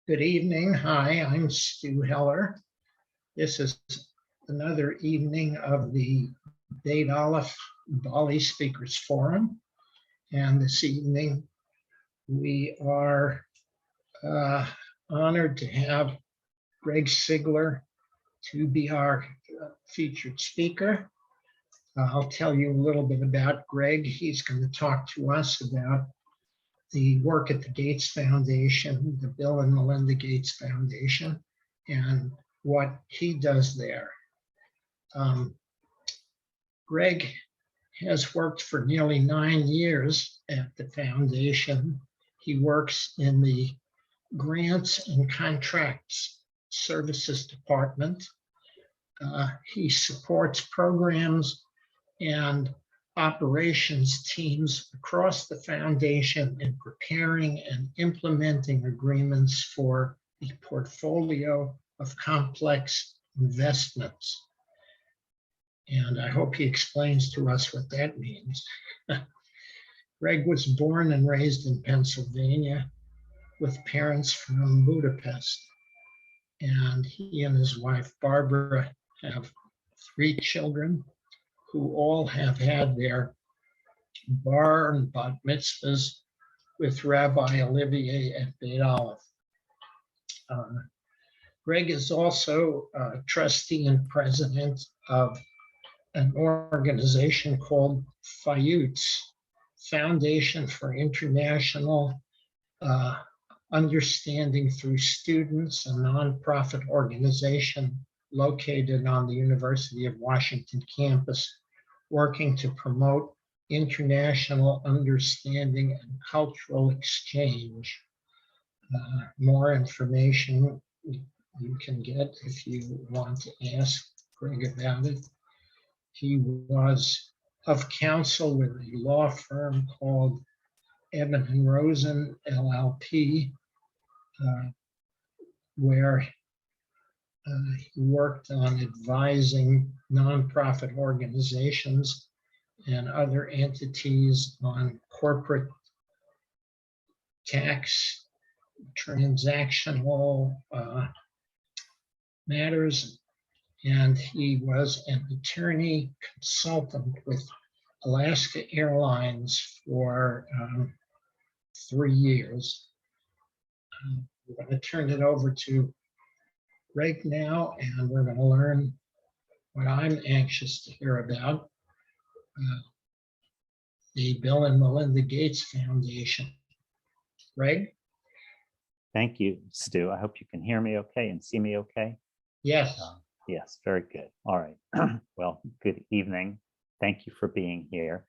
Good evening. Hi, I'm Stu Heller. This is another evening of the BALI Speakers Forum. And this evening, we are honored to have Greg Seigler to be our featured speaker. I'll tell you a little bit about Greg. He's going to talk to us about the work at the Gates Foundation, the Bill and Melinda Gates Foundation, and what he does there. Greg has worked for nearly 9 years at the foundation. He works in the Grants and Contracts Services Department. He supports programs and operations teams across the foundation in preparing and implementing agreements for the portfolio of complex investments. And I hope he explains to us what that means. Greg was born and raised in Pennsylvania with parents from Budapest. And he and his wife, Barbara, have 3 children who all have had their bar and bat mitzvahs with Rabbi Olivier at Beit Aleph. Greg is also a trustee and president of an organization called FIUTS, Foundation for International Understanding Through Students, a nonprofit organization located on the University of Washington campus, working to promote international understanding and cultural exchange. More information you can get if you want to ask Greg about it. He was of counsel with a law firm called Evan and Rosen, LLP, where he worked on advising nonprofit organizations and other entities on corporate tax, transactional matters. And he was an attorney consultant with Alaska Airlines for 3 years. We're going to turn it over to Greg now, and we're going to learn what I'm anxious to hear about, the Bill and Melinda Gates Foundation. Greg? Thank you, Stu. I hope you can hear me okay and see me okay. Yes. Yes, very good. All right. Well, good evening. Thank you for being here.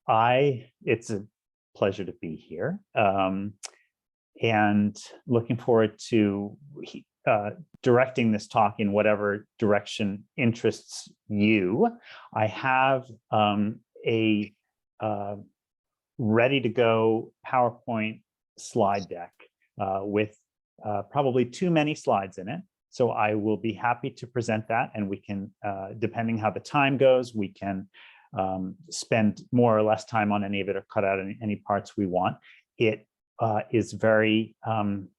It's a pleasure to be here. And looking forward to directing this talk in whatever direction interests you. I have a ready to go PowerPoint slide deck with probably too many slides in it. So I will be happy to present that, and we can, depending how the time goes, we can spend more or less time on any of it or cut out any parts we want. It is very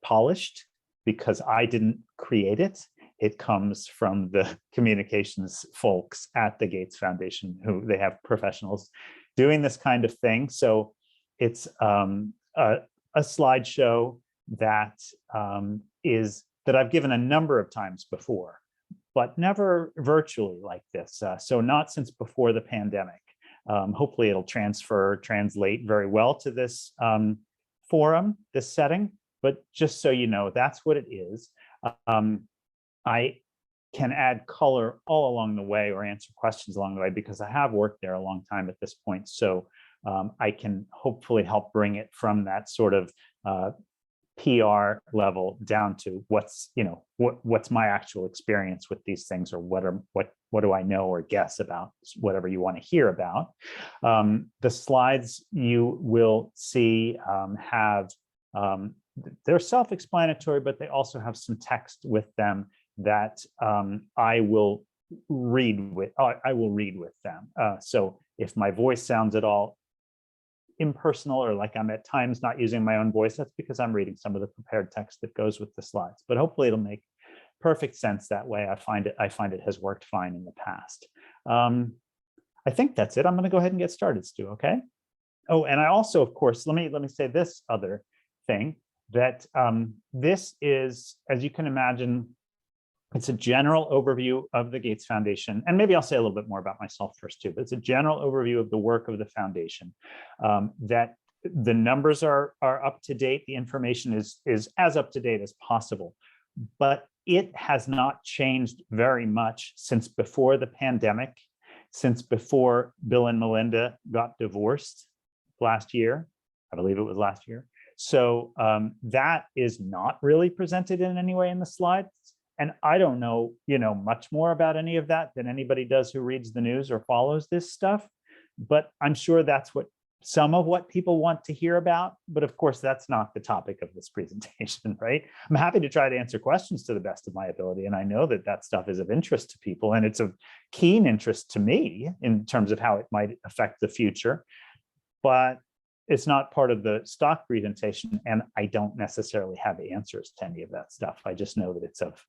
polished because I didn't create it. It comes from the communications folks at the Gates Foundation, who they have professionals doing this kind of thing. So it's a slideshow that that I've given a number of times before, but never virtually like this. So not since before the pandemic. Hopefully it'll translate very well to this forum, this setting, but just so you know, that's what it is. I can add color all along the way or answer questions along the way because I have worked there a long time at this point. So I can hopefully help bring it from that sort of PR level down to what's my actual experience with these things, or what do I know or guess about whatever you want to hear about. The slides you will see they're self-explanatory, but they also have some text with them that I will read with them. So if my voice sounds at all impersonal or like I'm at times not using my own voice, that's because I'm reading some of the prepared text that goes with the slides. But hopefully it'll make perfect sense that way. I find it has worked fine in the past. I think that's it. I'm going to go ahead and get started, Stu. Okay. Oh, and I also, of course, let me say this other thing, that this is, as you can imagine, it's a general overview of the Gates Foundation. And maybe I'll say a little bit more about myself first too, but it's a general overview of the work of the foundation, that the numbers are up to date. The information is as up to date as possible, but it has not changed very much since before the pandemic, since before Bill and Melinda got divorced last year. I believe it was last year. So that is not really presented in any way in the slides. And I don't know, much more about any of that than anybody does who reads the news or follows this stuff. But I'm sure that's some of what people want to hear about. But of course, that's not the topic of this presentation, right? I'm happy to try to answer questions to the best of my ability. And I know that that stuff is of interest to people. And it's of keen interest to me in terms of how it might affect the future. But it's not part of the stock presentation. And I don't necessarily have answers to any of that stuff. I just know that it's of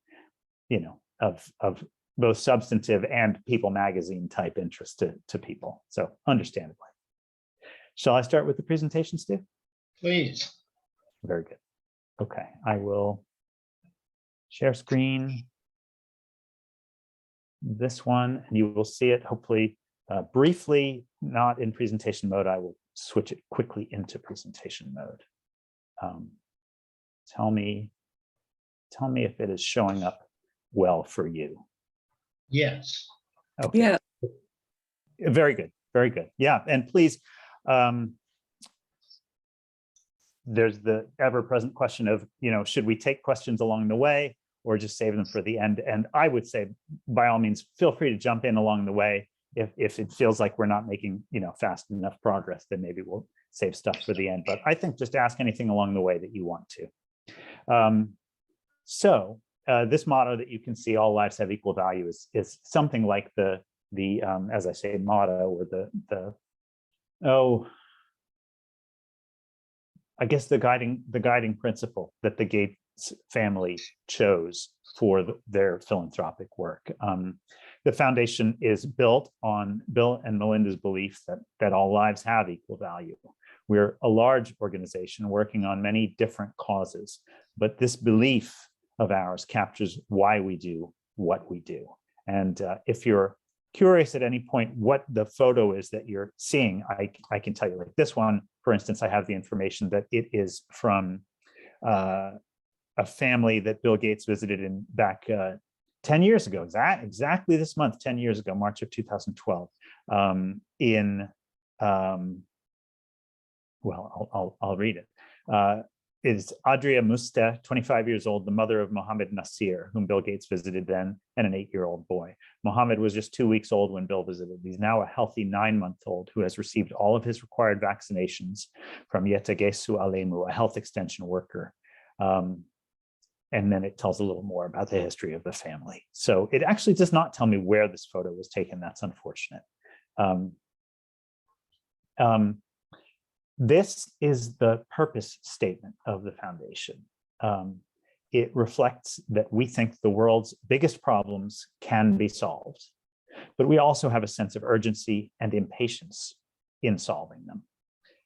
both substantive and People magazine type interest to people. So understandably. Shall I start with the presentation, Steve? Please. Very good. Okay, I will share screen. This one, and you will see it hopefully briefly, not in presentation mode. I will switch it quickly into presentation mode. Tell me if it is showing up well for you. Yes. Okay. Yeah. Very good. Very good. Yeah. And please, there's the ever-present question of, should we take questions along the way or just save them for the end? And I would say, by all means, feel free to jump in along the way. If it feels like we're not making, fast enough progress, then maybe we'll save stuff for the end. But I think just ask anything along the way that you want to. So this motto that you can see, all lives have equal value, is something like the as I say, motto, or I guess the guiding principle that the Gates family chose for their philanthropic work. The foundation is built on Bill and Melinda's belief that all lives have equal value. We're a large organization working on many different causes, but this belief of ours captures why we do what we do. And if you're curious at any point what the photo is that you're seeing, I can tell you, like this one, for instance, I have the information that it is from a family that Bill Gates visited back 10 years ago, exactly this month, 10 years ago, March of 2012, well, I'll read it. Is Adria Muste, 25 years old, the mother of Mohammed Nasir, whom Bill Gates visited then, and an 8-year-old boy. Mohammed was just 2 weeks old when Bill visited. He's now a healthy 9-month-old who has received all of his required vaccinations from Yetagesu Alemu, a health extension worker. And then it tells a little more about the history of the family. So it actually does not tell me where this photo was taken. That's unfortunate. This is the purpose statement of the foundation. It reflects that we think the world's biggest problems can be solved, but we also have a sense of urgency and impatience in solving them.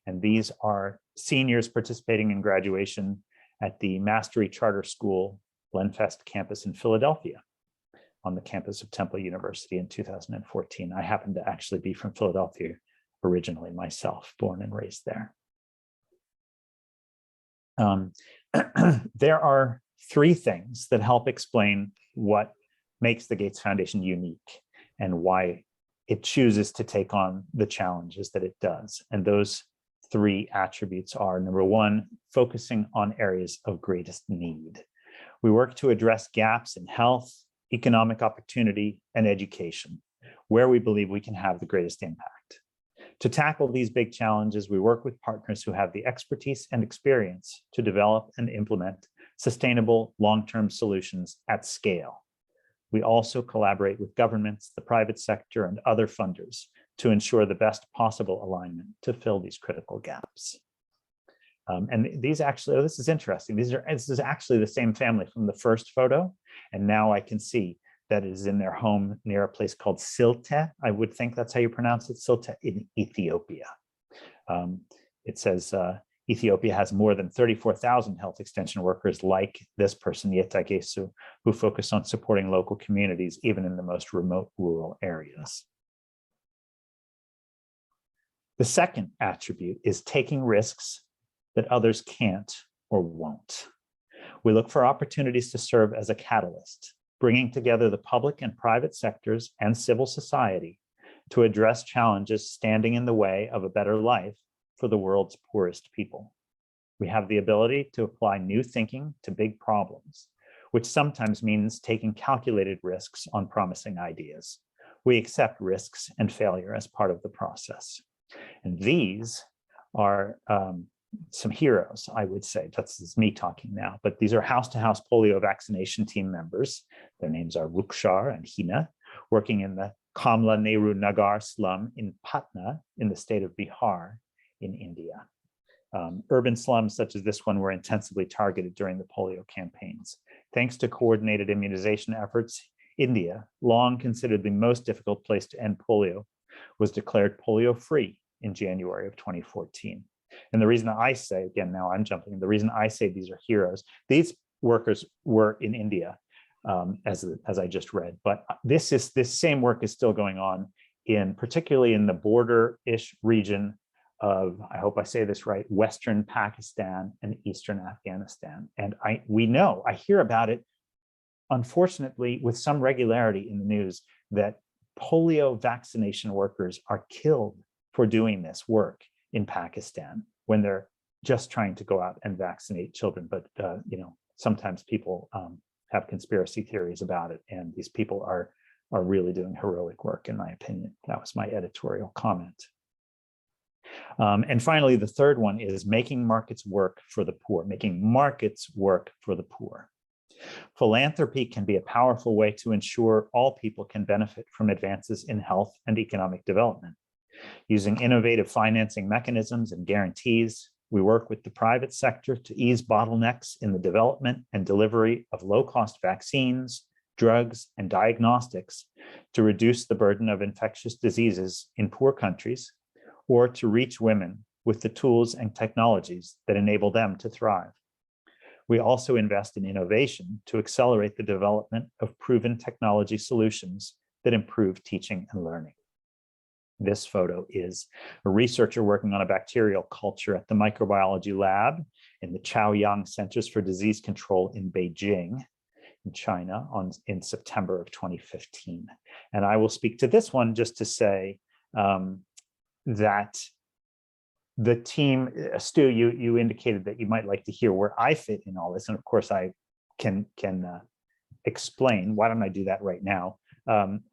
And these are seniors participating in graduation at the Mastery Charter School Glenfest campus in Philadelphia, on the campus of Temple University in 2014. I happen to actually be from Philadelphia originally myself, born and raised there. There are 3 things that help explain what makes the Gates Foundation unique and why it chooses to take on the challenges that it does. And those 3 attributes are: number 1, focusing on areas of greatest need. We work to address gaps in health, economic opportunity, and education, where we believe we can have the greatest impact. To tackle these big challenges, we work with partners who have the expertise and experience to develop and implement sustainable long-term solutions at scale. We also collaborate with governments, the private sector, and other funders to ensure the best possible alignment to fill these critical gaps. And these actually, oh, this is interesting. This is actually the same family from the first photo. And now I can see that it is in their home near a place called Silte. I would think that's how you pronounce it, Silte in Ethiopia. It says Ethiopia has more than 34,000 health extension workers like this person, Yetagesu, who focus on supporting local communities, even in the most remote rural areas. The second attribute is taking risks that others can't or won't. We look for opportunities to serve as a catalyst, bringing together the public and private sectors and civil society to address challenges standing in the way of a better life for the world's poorest people. We have the ability to apply new thinking to big problems, which sometimes means taking calculated risks on promising ideas. We accept risks and failure as part of the process. And these are some heroes, I would say. That's me talking now, but these are house-to-house polio vaccination team members. Their names are Rukshar and Hina, working in the Kamla Nehru Nagar slum in Patna in the state of Bihar in India. Urban slums such as this one were intensively targeted during the polio campaigns. Thanks to coordinated immunization efforts, India, long considered the most difficult place to end polio, was declared polio-free in January of 2014. And the reason I say, again, now I'm jumping, the reason I say these are heroes, these workers were in India, as I just read, but this same work is still going on particularly in the border-ish region of, I hope I say this right, Western Pakistan and Eastern Afghanistan. And I hear about it, unfortunately, with some regularity in the news, that polio vaccination workers are killed for doing this work in Pakistan when they're just trying to go out and vaccinate children. But sometimes people have conspiracy theories about it, and these people are really doing heroic work, in my opinion. That was my editorial comment. And finally, the third one is making markets work for the poor, making markets work for the poor. Philanthropy can be a powerful way to ensure all people can benefit from advances in health and economic development. Using innovative financing mechanisms and guarantees, we work with the private sector to ease bottlenecks in the development and delivery of low-cost vaccines, drugs, and diagnostics to reduce the burden of infectious diseases in poor countries, or to reach women with the tools and technologies that enable them to thrive. We also invest in innovation to accelerate the development of proven technology solutions that improve teaching and learning. This photo is a researcher working on a bacterial culture at the microbiology lab in the Chaoyang Centers for Disease Control in Beijing, in China, in September of 2015. And I will speak to this one just to say that the team, Stu, you indicated that you might like to hear where I fit in all this. And of course I can explain. Why don't I do that right now?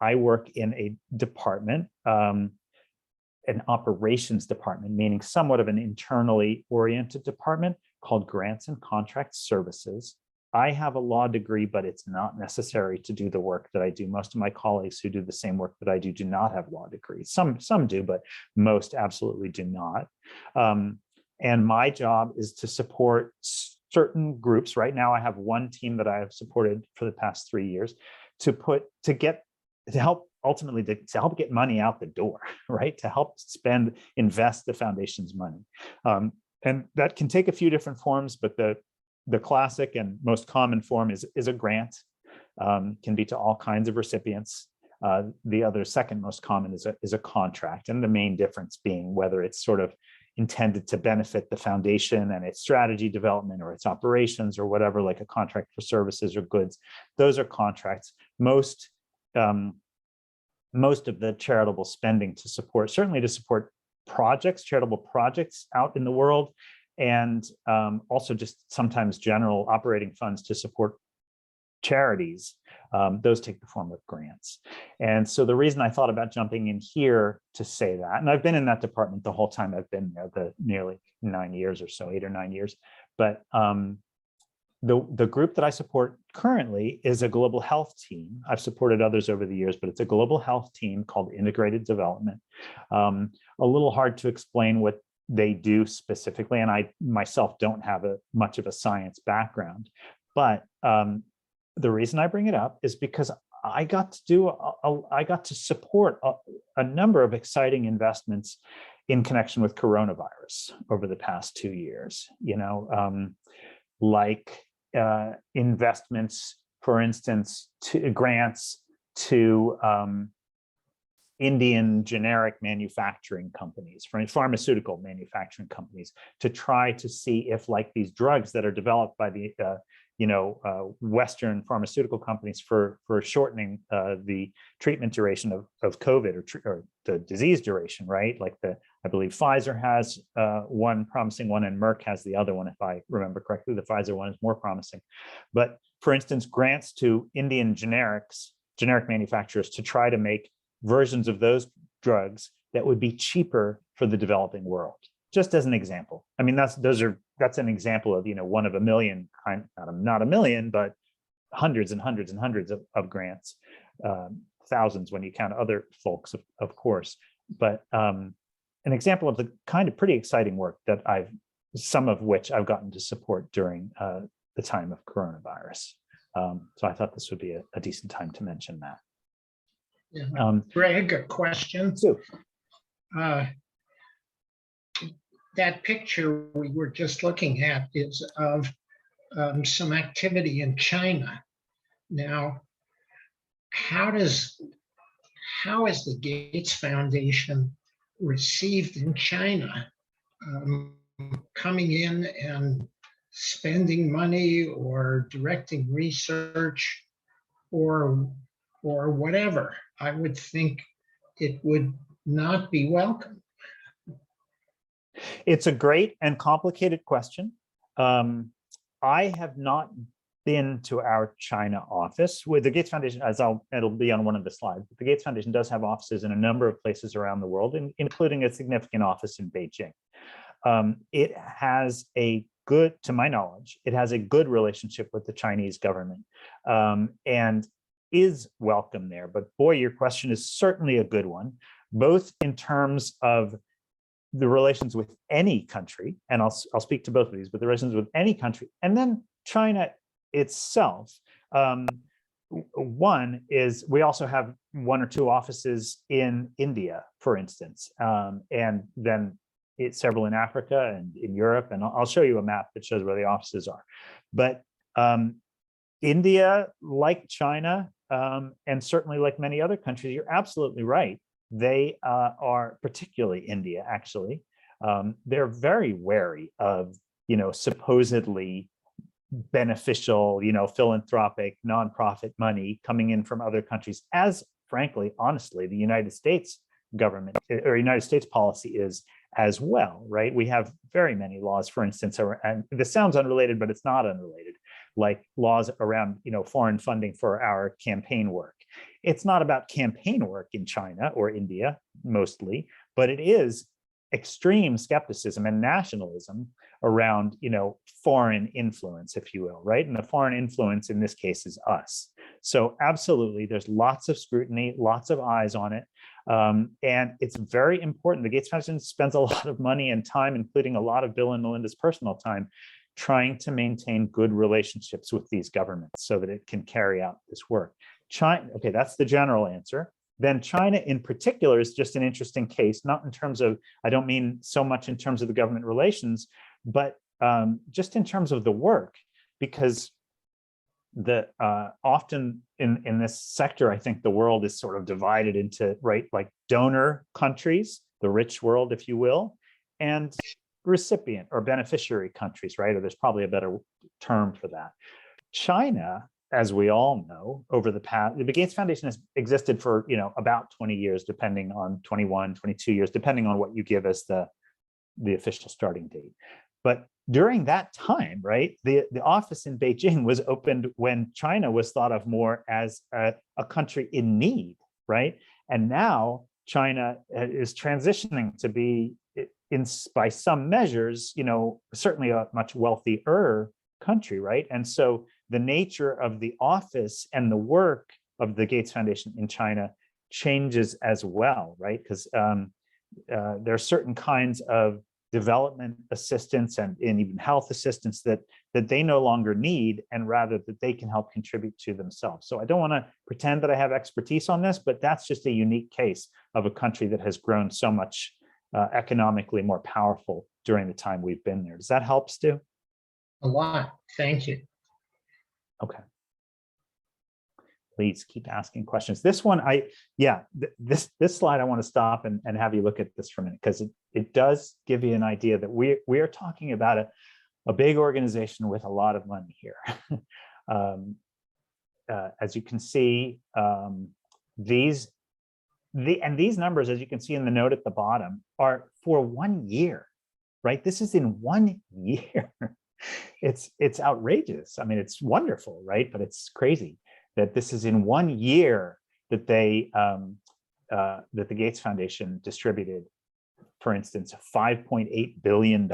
I work in a department, an operations department, meaning somewhat of an internally oriented department called Grants and Contract Services. I have a law degree, but it's not necessary to do the work that I do. Most of my colleagues who do the same work that I do not have law degrees. Some do, but most absolutely do not. And my job is to support certain groups. Right now, I have one team that I have supported for the past 3 years to help ultimately to help get money out the door, right? To help invest the foundation's money. And that can take a few different forms, but the classic and most common form is a grant, can be to all kinds of recipients. The other second most common is a contract, and the main difference being whether it's sort of intended to benefit the foundation and its strategy development or its operations or whatever, like a contract for services or goods. Those are contracts. Most of the charitable spending certainly to support projects, charitable projects out in the world, and also just sometimes general operating funds to support charities, those take the form of grants. And so the reason I thought about jumping in here to say that, and I've been in that department the whole time I've been there, the nearly 9 years or so, 8 or 9 years, but the group that I support currently is a global health team. I've supported others over the years, but it's a global health team called Integrated Development. A little hard to explain what they do specifically, and I myself don't have much of a science background. But the reason I bring it up is because I got to support a number of exciting investments in connection with coronavirus over the past 2 years. Like investments, for instance, to grants to Indian generic manufacturing companies, pharmaceutical manufacturing companies, to try to see if, like, these drugs that are developed by the Western pharmaceutical companies for shortening the treatment duration of COVID, or the disease duration, right? Like I believe Pfizer has one promising one, and Merck has the other one, if I remember correctly. The Pfizer one is more promising. But for instance, grants to Indian generic manufacturers to try to make versions of those drugs that would be cheaper for the developing world. Just as an example. I mean, that's an example of, one of a million, not a million, but hundreds and hundreds and hundreds of grants, thousands when you count other folks, of course. But an example of the kind of pretty exciting work that some of which I've gotten to support during the time of coronavirus. So I thought this would be a decent time to mention that. Yeah. Greg, a question. So, that picture we were just looking at is of some activity in China. Now, how is the Gates Foundation received in China? Coming in and spending money or directing research or whatever? I would think it would not be welcome. It's a great and complicated question. I have not been to our China office with the Gates Foundation, it'll be on one of the slides. But the Gates Foundation does have offices in a number of places around the world, including a significant office in Beijing. It has to my knowledge, it has a good relationship with the Chinese government, and is welcome there. But boy, your question is certainly a good one, both in terms of the relations with any country, and I'll speak to both of these, but the relations with any country, and then China itself. One is we also have 1 or 2 offices in India, for instance, and then several in Africa and in Europe, and I'll show you a map that shows where the offices are. But India, like China, and certainly like many other countries, you're absolutely right. They are, particularly India, actually, they're very wary of, supposedly beneficial, philanthropic, nonprofit money coming in from other countries, as frankly, honestly, the United States government or United States policy is as well, right? We have very many laws, for instance, and this sounds unrelated, but it's not unrelated, like laws around, foreign funding for our campaign work. It's not about campaign work in China or India mostly, but it is extreme skepticism and nationalism around, foreign influence, if you will, right? And the foreign influence in this case is us. So absolutely, there's lots of scrutiny, lots of eyes on it. And it's very important. The Gates Foundation spends a lot of money and time, including a lot of Bill and Melinda's personal time, trying to maintain good relationships with these governments so that it can carry out this work. China, okay, that's the general answer. Then China in particular is just an interesting case, not in terms of, I don't mean so much in terms of the government relations, but just in terms of the work, because often in this sector, I think the world is sort of divided into, right, like donor countries, the rich world, if you will, and recipient or beneficiary countries, right? Or there's probably a better term for that. China, as we all know, over the past, the Gates Foundation has existed for, about 20 years, depending on 21, 22 years, depending on what you give as the official starting date. But during that time, right, the office in Beijing was opened when China was thought of more as a country in need, right? And now China is transitioning to be, by some measures, certainly a much wealthier country, right? And so the nature of the office and the work of the Gates Foundation in China changes as well, right? Because there are certain kinds of development assistance and even health assistance that they no longer need, and rather that they can help contribute to themselves. So I don't want to pretend that I have expertise on this, but that's just a unique case of a country that has grown so much economically more powerful during the time we've been there. Does that help, Stu? A lot. Thank you. Okay. Please keep asking questions. This one, this slide, I want to stop and have you look at this for a minute, because it does give you an idea that we are talking about a big organization with a lot of money here. As you can see, these numbers, as you can see in the note at the bottom, are for 1 year, right? This is in 1 year. It's outrageous. I mean, it's wonderful, right? But it's crazy that this is in 1 year that that the Gates Foundation distributed, for instance, $5.8 billion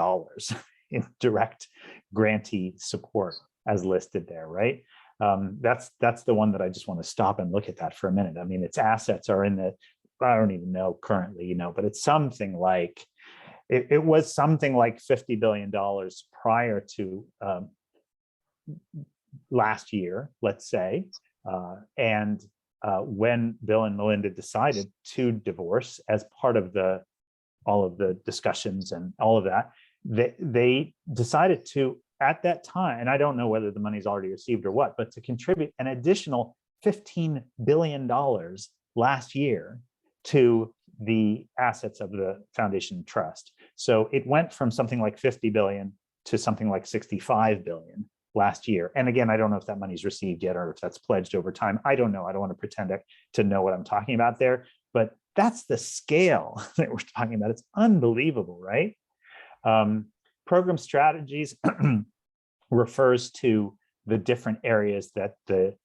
in direct grantee support as listed there, right? That's the one that I just want to stop and look at that for a minute. I mean, its assets are in the, I don't even know currently, but it's something like, it was something like $50 billion prior to last year, let's say. And when Bill and Melinda decided to divorce as part of all of the discussions and all of that, they decided to, at that time, and I don't know whether the money's already received or what, but to contribute an additional $15 billion last year to the assets of the Foundation Trust. So it went from something like 50 billion to something like 65 billion last year. And again, I don't know if that money's received yet or if that's pledged over time. I don't know. I don't want to pretend to know what I'm talking about there, but that's the scale that we're talking about. It's unbelievable, right? Program strategies refers to the different areas that the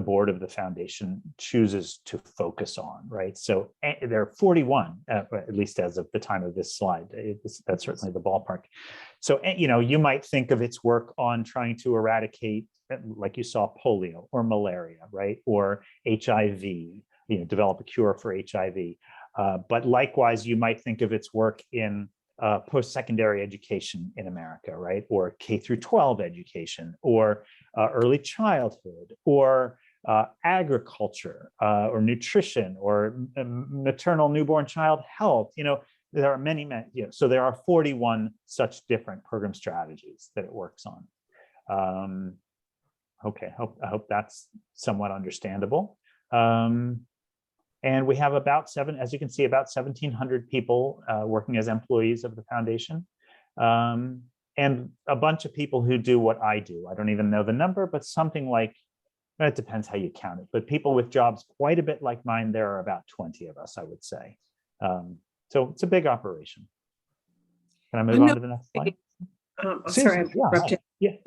board of the foundation chooses to focus on, right? So there are 41, at least as of the time of this slide. That's certainly the ballpark. So, you might think of its work on trying to eradicate, like you saw, polio or malaria, right? Or HIV, develop a cure for HIV. But likewise, you might think of its work in post-secondary education in America, right? Or K through 12 education, or early childhood, or agriculture, or nutrition, or maternal newborn child health. There are many, so there are 41 such different program strategies that it works on. Okay, I hope that's somewhat understandable. And we have as you can see, about 1,700 people working as employees of the foundation, and a bunch of people who do what I do. I don't even know the number, but something like, it depends how you count it, but people with jobs quite a bit like mine, there are about 20 of us, I would say. So it's a big operation. Can I move on to the next slide? I'm sorry, I'm interrupted.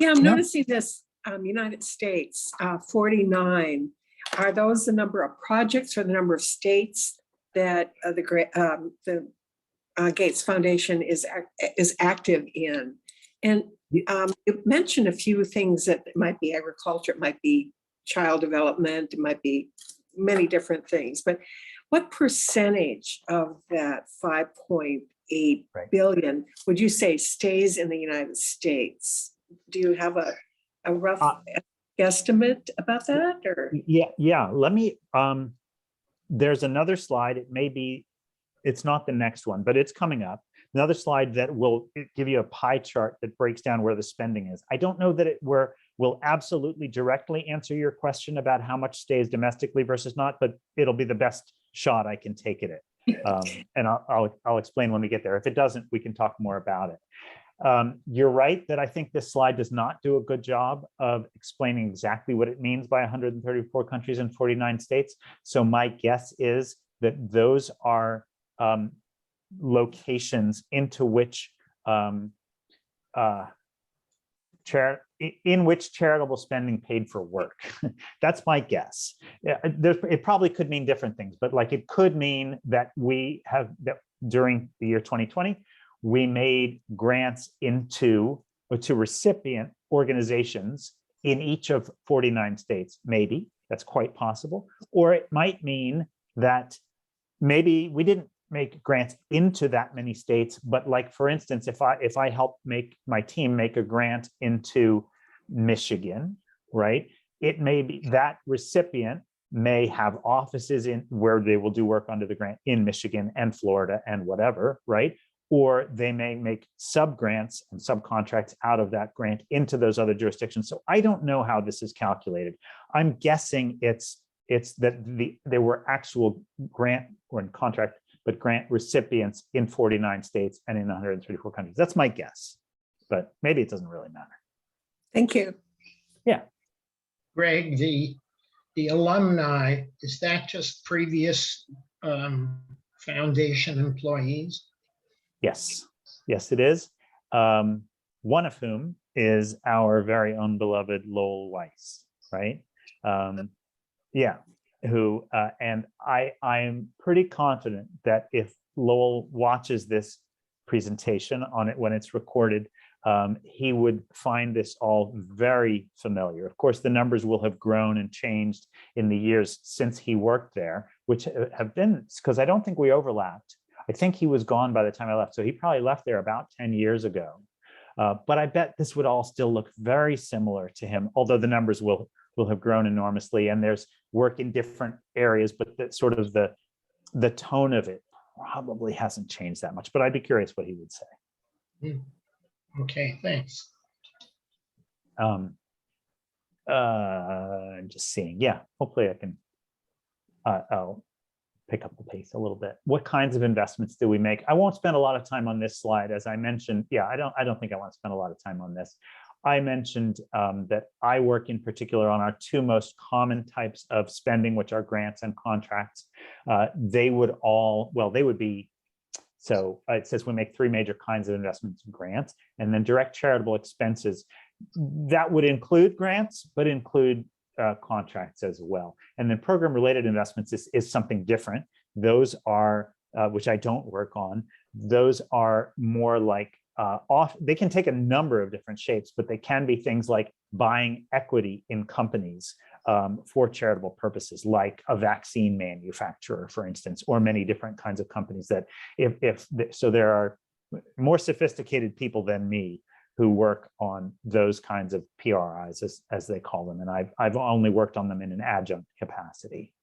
I'm noticing this, United States, 49. Are those the number of projects or the number of states that the Gates Foundation is active in? And you mentioned a few things that it might be agriculture, it might be child development, it might be many different things. But what percentage of that 5.8 billion would you say stays in the United States? Do you have a rough guesstimate about that? Or let me, there's another slide. It's not the next one, but it's coming up. Another slide that will give you a pie chart that breaks down where the spending is. I don't know that it will absolutely directly answer your question about how much stays domestically versus not, but it'll be the best shot I can take at it. And I'll explain when we get there. If it doesn't, we can talk more about it. You're right that I think this slide does not do a good job of explaining exactly what it means by 134 countries and 49 states. So my guess is that those are locations into which charitable spending paid for work. That's my guess. It probably could mean different things, but like it could mean that during the year 2020, we made grants to recipient organizations in each of 49 states? Maybe, that's quite possible. Or it might mean that maybe we didn't make grants into that many states, but like, for instance, if I help make my team make a grant into Michigan, right? It may be that recipient may have offices in where they will do work under the grant in Michigan and Florida and whatever, right? Or they may make sub-grants and subcontracts out of that grant into those other jurisdictions. So I don't know how this is calculated. I'm guessing it's that there were actual grant or contract, but grant recipients in 49 states and in 134 countries. That's my guess, but maybe it doesn't really matter. Thank you. Yeah. Greg, the alumni, is that just previous foundation employees? Yes, yes, it is. One of whom is our very own beloved Lowell Weiss, right? Yeah, who, and I'm pretty confident that if Lowell watches this presentation on it when it's recorded, he would find this all very familiar. Of course, the numbers will have grown and changed in the years since he worked there, which have been, because I don't think we overlapped. I think he was gone by the time I left. So he probably left there about 10 years ago. But I bet this would all still look very similar to him, although the numbers will have grown enormously and there's work in different areas, but that sort of the tone of it probably hasn't changed that much, but I'd be curious what he would say. Okay, thanks. I'm just seeing, yeah, hopefully I can, I'll pick up the pace a little bit. What kinds of investments do we make? I won't spend a lot of time on this slide. As I mentioned, yeah, I don't think I want to spend a lot of time on this. I mentioned that I work in particular on our two most common types of spending, which are grants and contracts. They would all, well, they would be, so it says we make three major kinds of investments: grants, and then direct charitable expenses. That would include grants, but include contracts as well. And then program related investments is something different. Those are, which I don't work on, those are more like, they can take a number of different shapes, but they can be things like buying equity in companies for charitable purposes, like a vaccine manufacturer, for instance, or many different kinds of companies that so there are more sophisticated people than me who work on those kinds of PRIs, as they call them. And I've only worked on them in an adjunct capacity.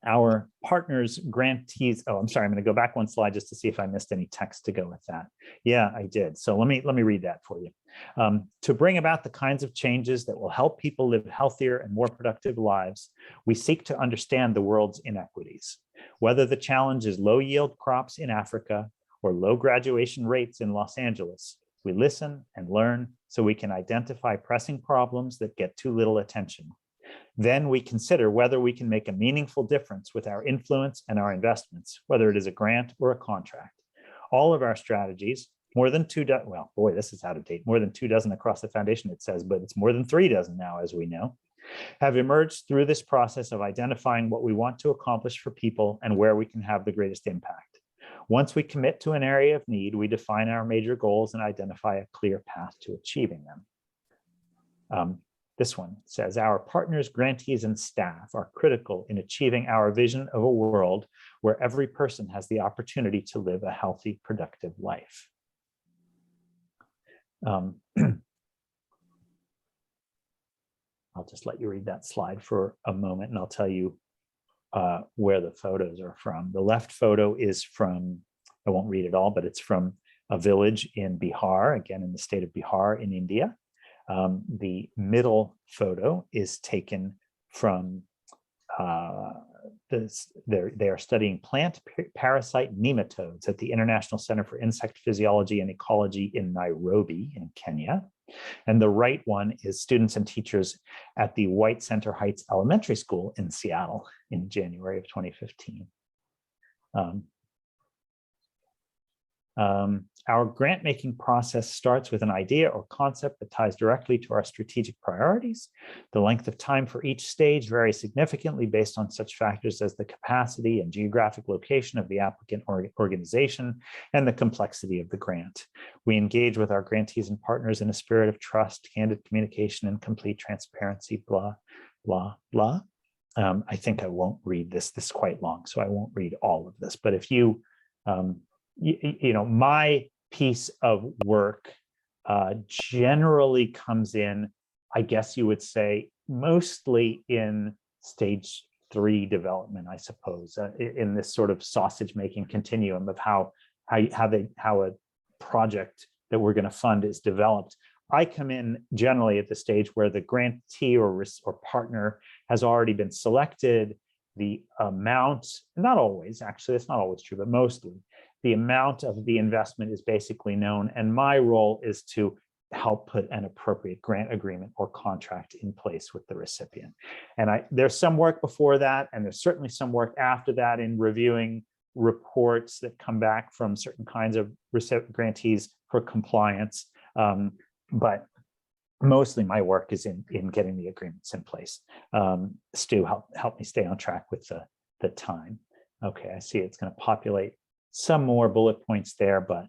Our partners, grantees, oh, I'm sorry, I'm going to go back one slide just to see if I missed any text to go with that. Yeah, I did. So let me read that for you. To bring about the kinds of changes that will help people live healthier and more productive lives, we seek to understand the world's inequities. Whether the challenge is low yield crops in Africa or low graduation rates in Los Angeles, we listen and learn so we can identify pressing problems that get too little attention. Then we consider whether we can make a meaningful difference with our influence and our investments, whether it is a grant or a contract. All of our strategies, more than 2 dozen, well, boy, this is out of date, more than 2 dozen across the foundation, it says, but it's more than 3 dozen now, as we know, have emerged through this process of identifying what we want to accomplish for people and where we can have the greatest impact. Once we commit to an area of need, we define our major goals and identify a clear path to achieving them. This one says, our partners, grantees, and staff are critical in achieving our vision of a world where every person has the opportunity to live a healthy, productive life. I'll just let you read that slide for a moment, and I'll tell you where the photos are from. The left photo is from, I won't read it all, but it's from a village in Bihar, again in the state of Bihar in India. The middle photo is taken from, they are studying plant parasite nematodes at the International Center for Insect Physiology and Ecology in Nairobi in Kenya. And the right one is students and teachers at the White Center Heights Elementary School in Seattle in January of 2015. Our grant making process starts with an idea or concept that ties directly to our strategic priorities. The length of time for each stage varies significantly based on such factors as the capacity and geographic location of the applicant or organization and the complexity of the grant. We engage with our grantees and partners in a spirit of trust, candid communication, and complete transparency, blah, blah, blah. I think I won't read this. This is quite long, so I won't read all of this. But if you, my piece of work generally comes in, I guess you would say, mostly in stage 3 development, I suppose, in this sort of sausage making continuum of how a project that we're going to fund is developed. I come in generally at the stage where the grantee or partner has already been selected. The amount, not always, actually, it's not always true, but mostly, the amount of the investment is basically known. And my role is to help put an appropriate grant agreement or contract in place with the recipient. And there's some work before that, and there's certainly some work after that in reviewing reports that come back from certain kinds of grantees for compliance. But mostly my work is in getting the agreements in place. Stu, help me stay on track with the time. Okay, I see it's going to populate some more bullet points there, but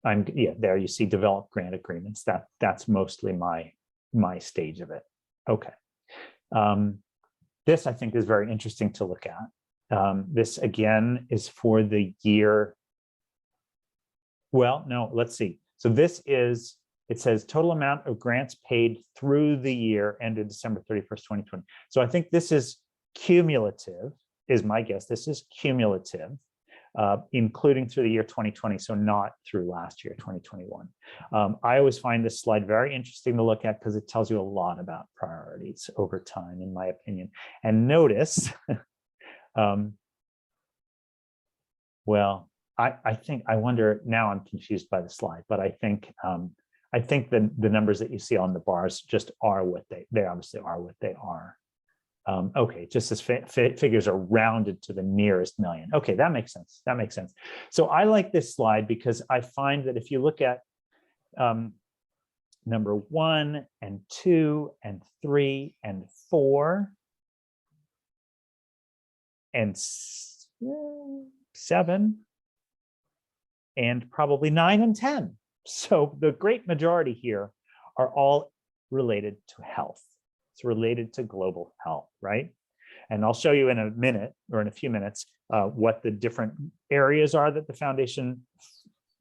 there you see develop grant agreements. That's mostly my stage of it. Okay. This I think is very interesting to look at. This again is for the year. Well, no, let's see. So this is, it says total amount of grants paid through the year ended December 31st, 2020. So I think this is cumulative, is my guess. This is cumulative, including through the year 2020, so not through last year, 2021. I always find this slide very interesting to look at because it tells you a lot about priorities over time, in my opinion. And notice, well, I wonder, now I'm confused by the slide, but I think the numbers that you see on the bars just are what they obviously are what they are. Okay, just as figures are rounded to the nearest million. Okay, that makes sense. That makes sense. So I like this slide because I find that if you look at number 1 and 2 and 3 and 4 and 7 and probably 9 and 10. So the great majority here are all related to health. It's related to global health, right? And I'll show you in a minute or in a few minutes what the different areas are that the foundation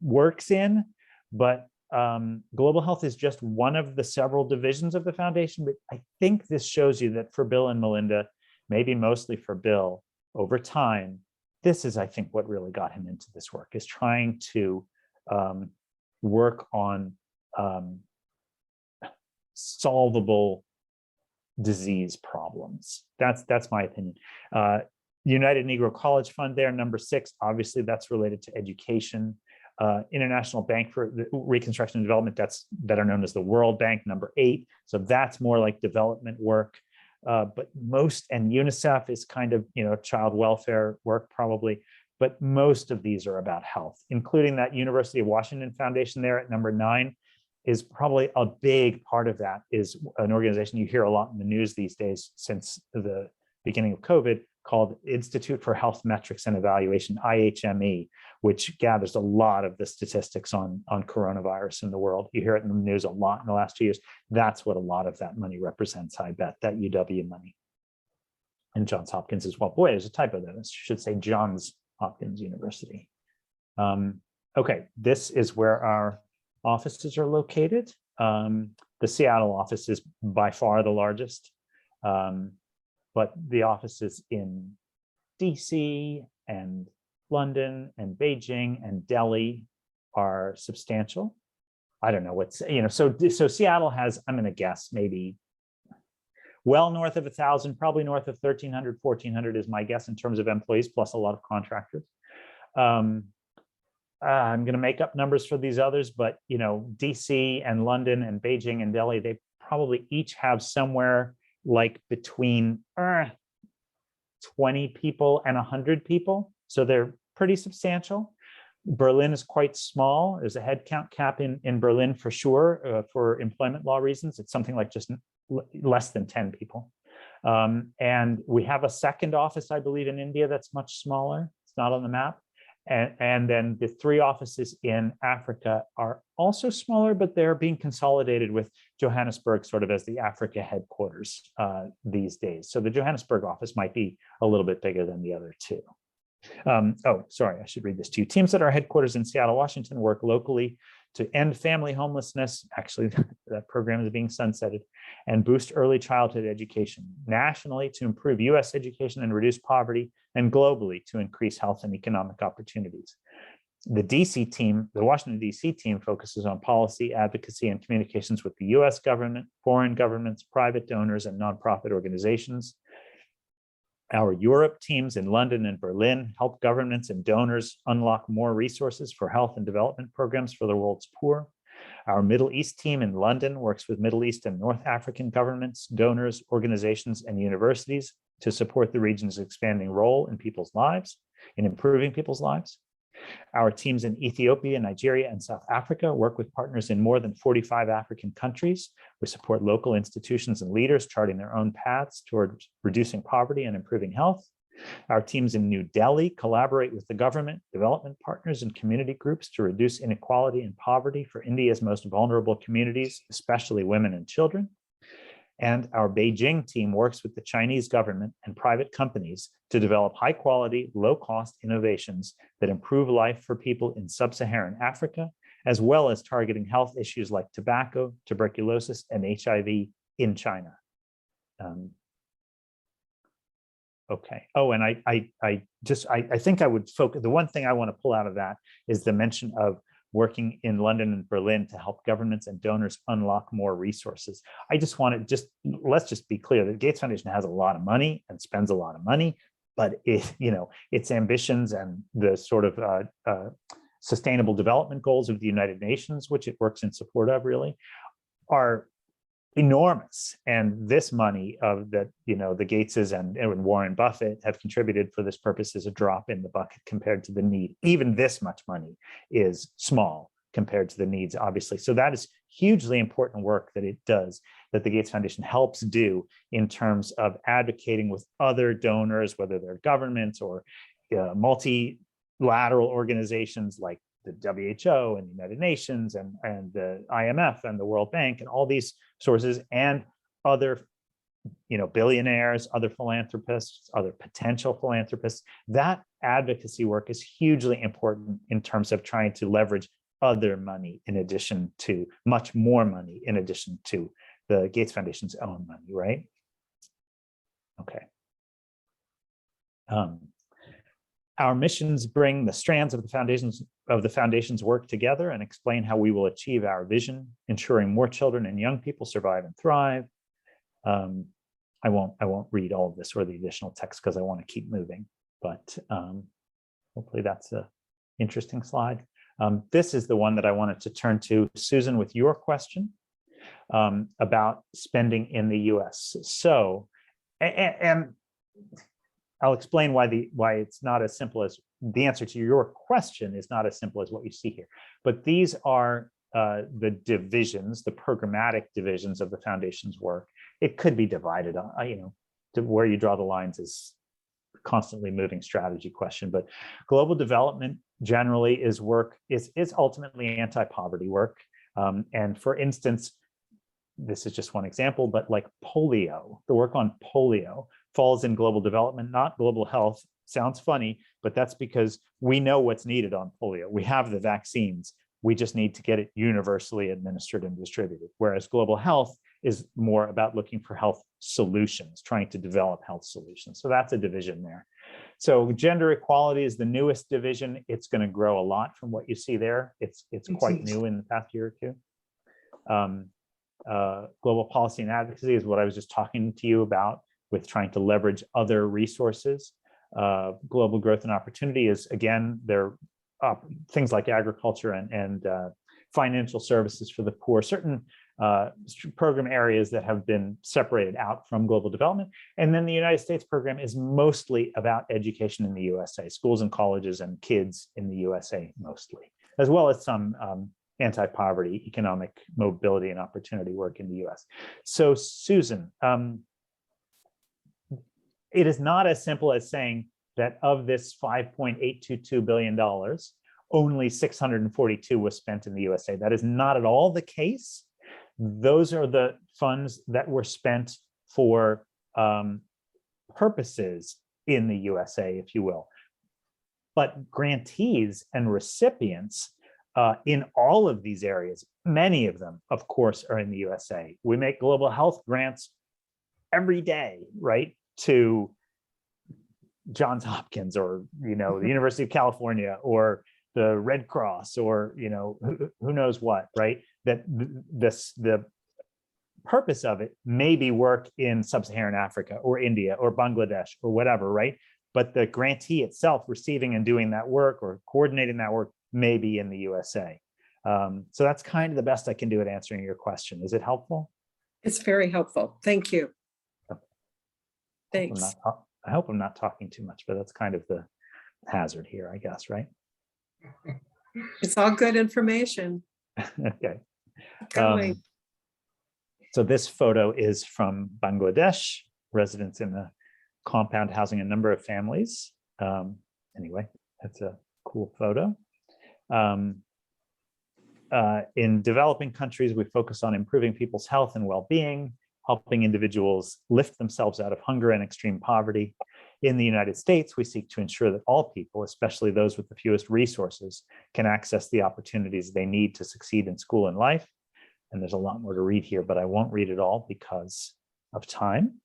works in. But global health is just one of the several divisions of the foundation. But I think this shows you that for Bill and Melinda, maybe mostly for Bill, over time, this is, I think, what really got him into this work, is trying to work on solvable disease problems. That's my opinion. United Negro College Fund there, number 6, obviously that's related to education. International Bank for Reconstruction and Development, that's better known as the World Bank, number 8. So that's more like development work. But most, and UNICEF is kind of, child welfare work probably, but most of these are about health, including that University of Washington Foundation there at number 9 is probably a big part of that, is an organization you hear a lot in the news these days since the beginning of COVID, called Institute for Health Metrics and Evaluation, IHME, which gathers a lot of the statistics on coronavirus in the world. You hear it in the news a lot in the last 2 years. That's what a lot of that money represents, I bet, that UW money. And Johns Hopkins as well. Boy, there's a typo there. This should say Johns Hopkins University. Okay, this is where our offices are located. The Seattle office is by far the largest, but the offices in DC and London and Beijing and Delhi are substantial. I don't know what's, so Seattle has, I'm going to guess, maybe well north of 1,000, probably north of 1,300, 1,400 is my guess in terms of employees, plus a lot of contractors. I'm going to make up numbers for these others, but DC and London and Beijing and Delhi, they probably each have somewhere like between 20 people and 100 people. So they're pretty substantial. Berlin is quite small. There's a headcount cap in Berlin for sure, for employment law reasons. It's something like just less than 10 people. And we have a second office, I believe, in India that's much smaller. It's not on the map. And then the 3 offices in Africa are also smaller, but they're being consolidated with Johannesburg sort of as the Africa headquarters these days. So the Johannesburg office might be a little bit bigger than the other 2. Oh, sorry, I should read this to you. Teams at our headquarters in Seattle, Washington work locally to end family homelessness. Actually, that program is being sunsetted, and boost early childhood education nationally to improve US education and reduce poverty, and globally to increase health and economic opportunities. The DC team, the Washington DC team, focuses on policy, advocacy, and communications with the US government, foreign governments, private donors, and nonprofit organizations. Our Europe teams in London and Berlin help governments and donors unlock more resources for health and development programs for the world's poor. Our Middle East team in London works with Middle East and North African governments, donors, organizations, and universities to support the region's expanding role in people's lives, in improving people's lives. Our teams in Ethiopia, Nigeria, and South Africa work with partners in more than 45 African countries. We support local institutions and leaders charting their own paths toward reducing poverty and improving health. Our teams in New Delhi collaborate with the government, development partners, and community groups to reduce inequality and poverty for India's most vulnerable communities, especially women and children. And our Beijing team works with the Chinese government and private companies to develop high-quality, low-cost innovations that improve life for people in sub-Saharan Africa, as well as targeting health issues like tobacco, tuberculosis, and HIV in China. Okay. Oh, and I think I would focus. The one thing I want to pull out of that is the mention of working in London and Berlin to help governments and donors unlock more resources. I just want to let's just be clear that Gates Foundation has a lot of money and spends a lot of money, but its ambitions and the sort of sustainable development goals of the United Nations, which it works in support of, really, are enormous. And this money that the Gateses and Warren Buffett have contributed for this purpose is a drop in the bucket compared to the need. Even this much money is small compared to the needs, obviously. So that is hugely important work that it does, that the Gates Foundation helps do in terms of advocating with other donors, whether they're governments or multilateral organizations like the WHO and the United Nations and the IMF and the World Bank and all these sources, and other billionaires, other philanthropists, other potential philanthropists. That advocacy work is hugely important in terms of trying to leverage other money in addition to much more money in addition to the Gates Foundation's own money, right? Okay. Our missions bring the strands of the foundation's work together and explain how we will achieve our vision, ensuring more children and young people survive and thrive. I won't read all of this or the additional text because I want to keep moving, but hopefully that's an interesting slide. This is the one that I wanted to turn to, Susan, with your question about spending in the US. So, and I'll explain why it's not as simple as the answer to your question is not as simple as what you see here. But these are the divisions, the programmatic divisions of the foundation's work. It could be divided on, to where you draw the lines is a constantly moving strategy question. But global development generally is ultimately anti-poverty work. And for instance, this is just one example, but like polio, the work on polio falls in global development, not global health. Sounds funny, but that's because we know what's needed on polio. We have the vaccines. We just need to get it universally administered and distributed. Whereas global health is more about looking for health solutions, trying to develop health solutions. So that's a division there. So gender equality is the newest division. It's going to grow a lot from what you see there. It's quite new in the past year or two. Global policy and advocacy is what I was just talking to you about, with trying to leverage other resources. Global growth and opportunity is, again, there things like agriculture and financial services for the poor, certain program areas that have been separated out from global development. And then the United States program is mostly about education in the USA, schools and colleges and kids in the USA mostly, as well as some anti-poverty, economic mobility and opportunity work in the US. So Susan, it is not as simple as saying that of this $5.822 billion, only 642 was spent in the USA. That is not at all the case. Those are the funds that were spent for purposes in the USA, if you will. But grantees and recipients in all of these areas, many of them, of course, are in the USA. We make global health grants every day, right, to Johns Hopkins or, the University of California or the Red Cross or, who knows what, right? That the purpose of it may be work in sub-Saharan Africa or India or Bangladesh or whatever, right? But the grantee itself receiving and doing that work or coordinating that work may be in the USA. So that's kind of the best I can do at answering your question. Is it helpful? It's very helpful. Thank you. Thanks. I hope I'm not talking too much, but that's kind of the hazard here, I guess, right? It's all good information. Okay. Going. So this photo is from Bangladesh, residents in the compound housing a number of families. Anyway, that's a cool photo. In developing countries, we focus on improving people's health and well-being, helping individuals lift themselves out of hunger and extreme poverty. In the United States, we seek to ensure that all people, especially those with the fewest resources, can access the opportunities they need to succeed in school and life. And there's a lot more to read here, but I won't read it all because of time.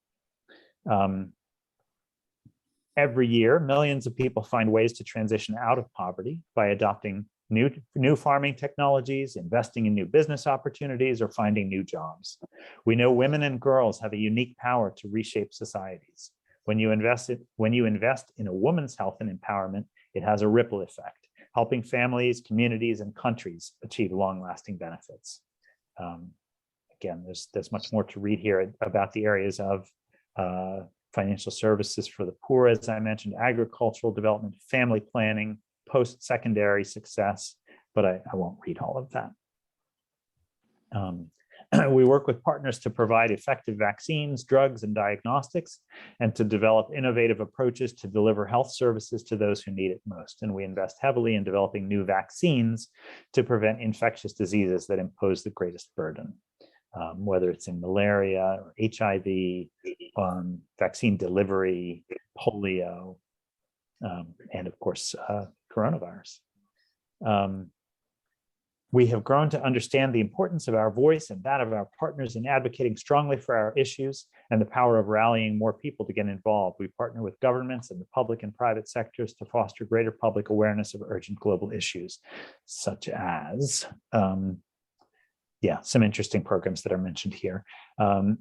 Every year, millions of people find ways to transition out of poverty by adopting new farming technologies, investing in new business opportunities, or finding new jobs. We know women and girls have a unique power to reshape societies. When you invest in a woman's health and empowerment, it has a ripple effect, helping families, communities, and countries achieve long-lasting benefits. Again, there's much more to read here about the areas of financial services for the poor, as I mentioned, agricultural development, family planning, post-secondary success, but I won't read all of that. We work with partners to provide effective vaccines, drugs, and diagnostics, and to develop innovative approaches to deliver health services to those who need it most. And we invest heavily in developing new vaccines to prevent infectious diseases that impose the greatest burden, whether it's in malaria or HIV, vaccine delivery, polio, and of course, coronavirus. We have grown to understand the importance of our voice and that of our partners in advocating strongly for our issues and the power of rallying more people to get involved. We partner with governments and the public and private sectors to foster greater public awareness of urgent global issues, such as, some interesting programs that are mentioned here. I'll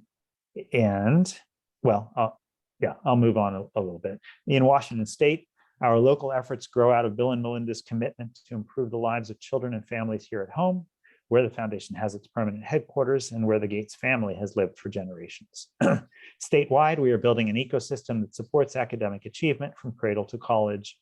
move on a little bit. In Washington State, our local efforts grow out of Bill and Melinda's commitment to improve the lives of children and families here at home, where the foundation has its permanent headquarters and where the Gates family has lived for generations. Statewide, we are building an ecosystem that supports academic achievement from cradle to college.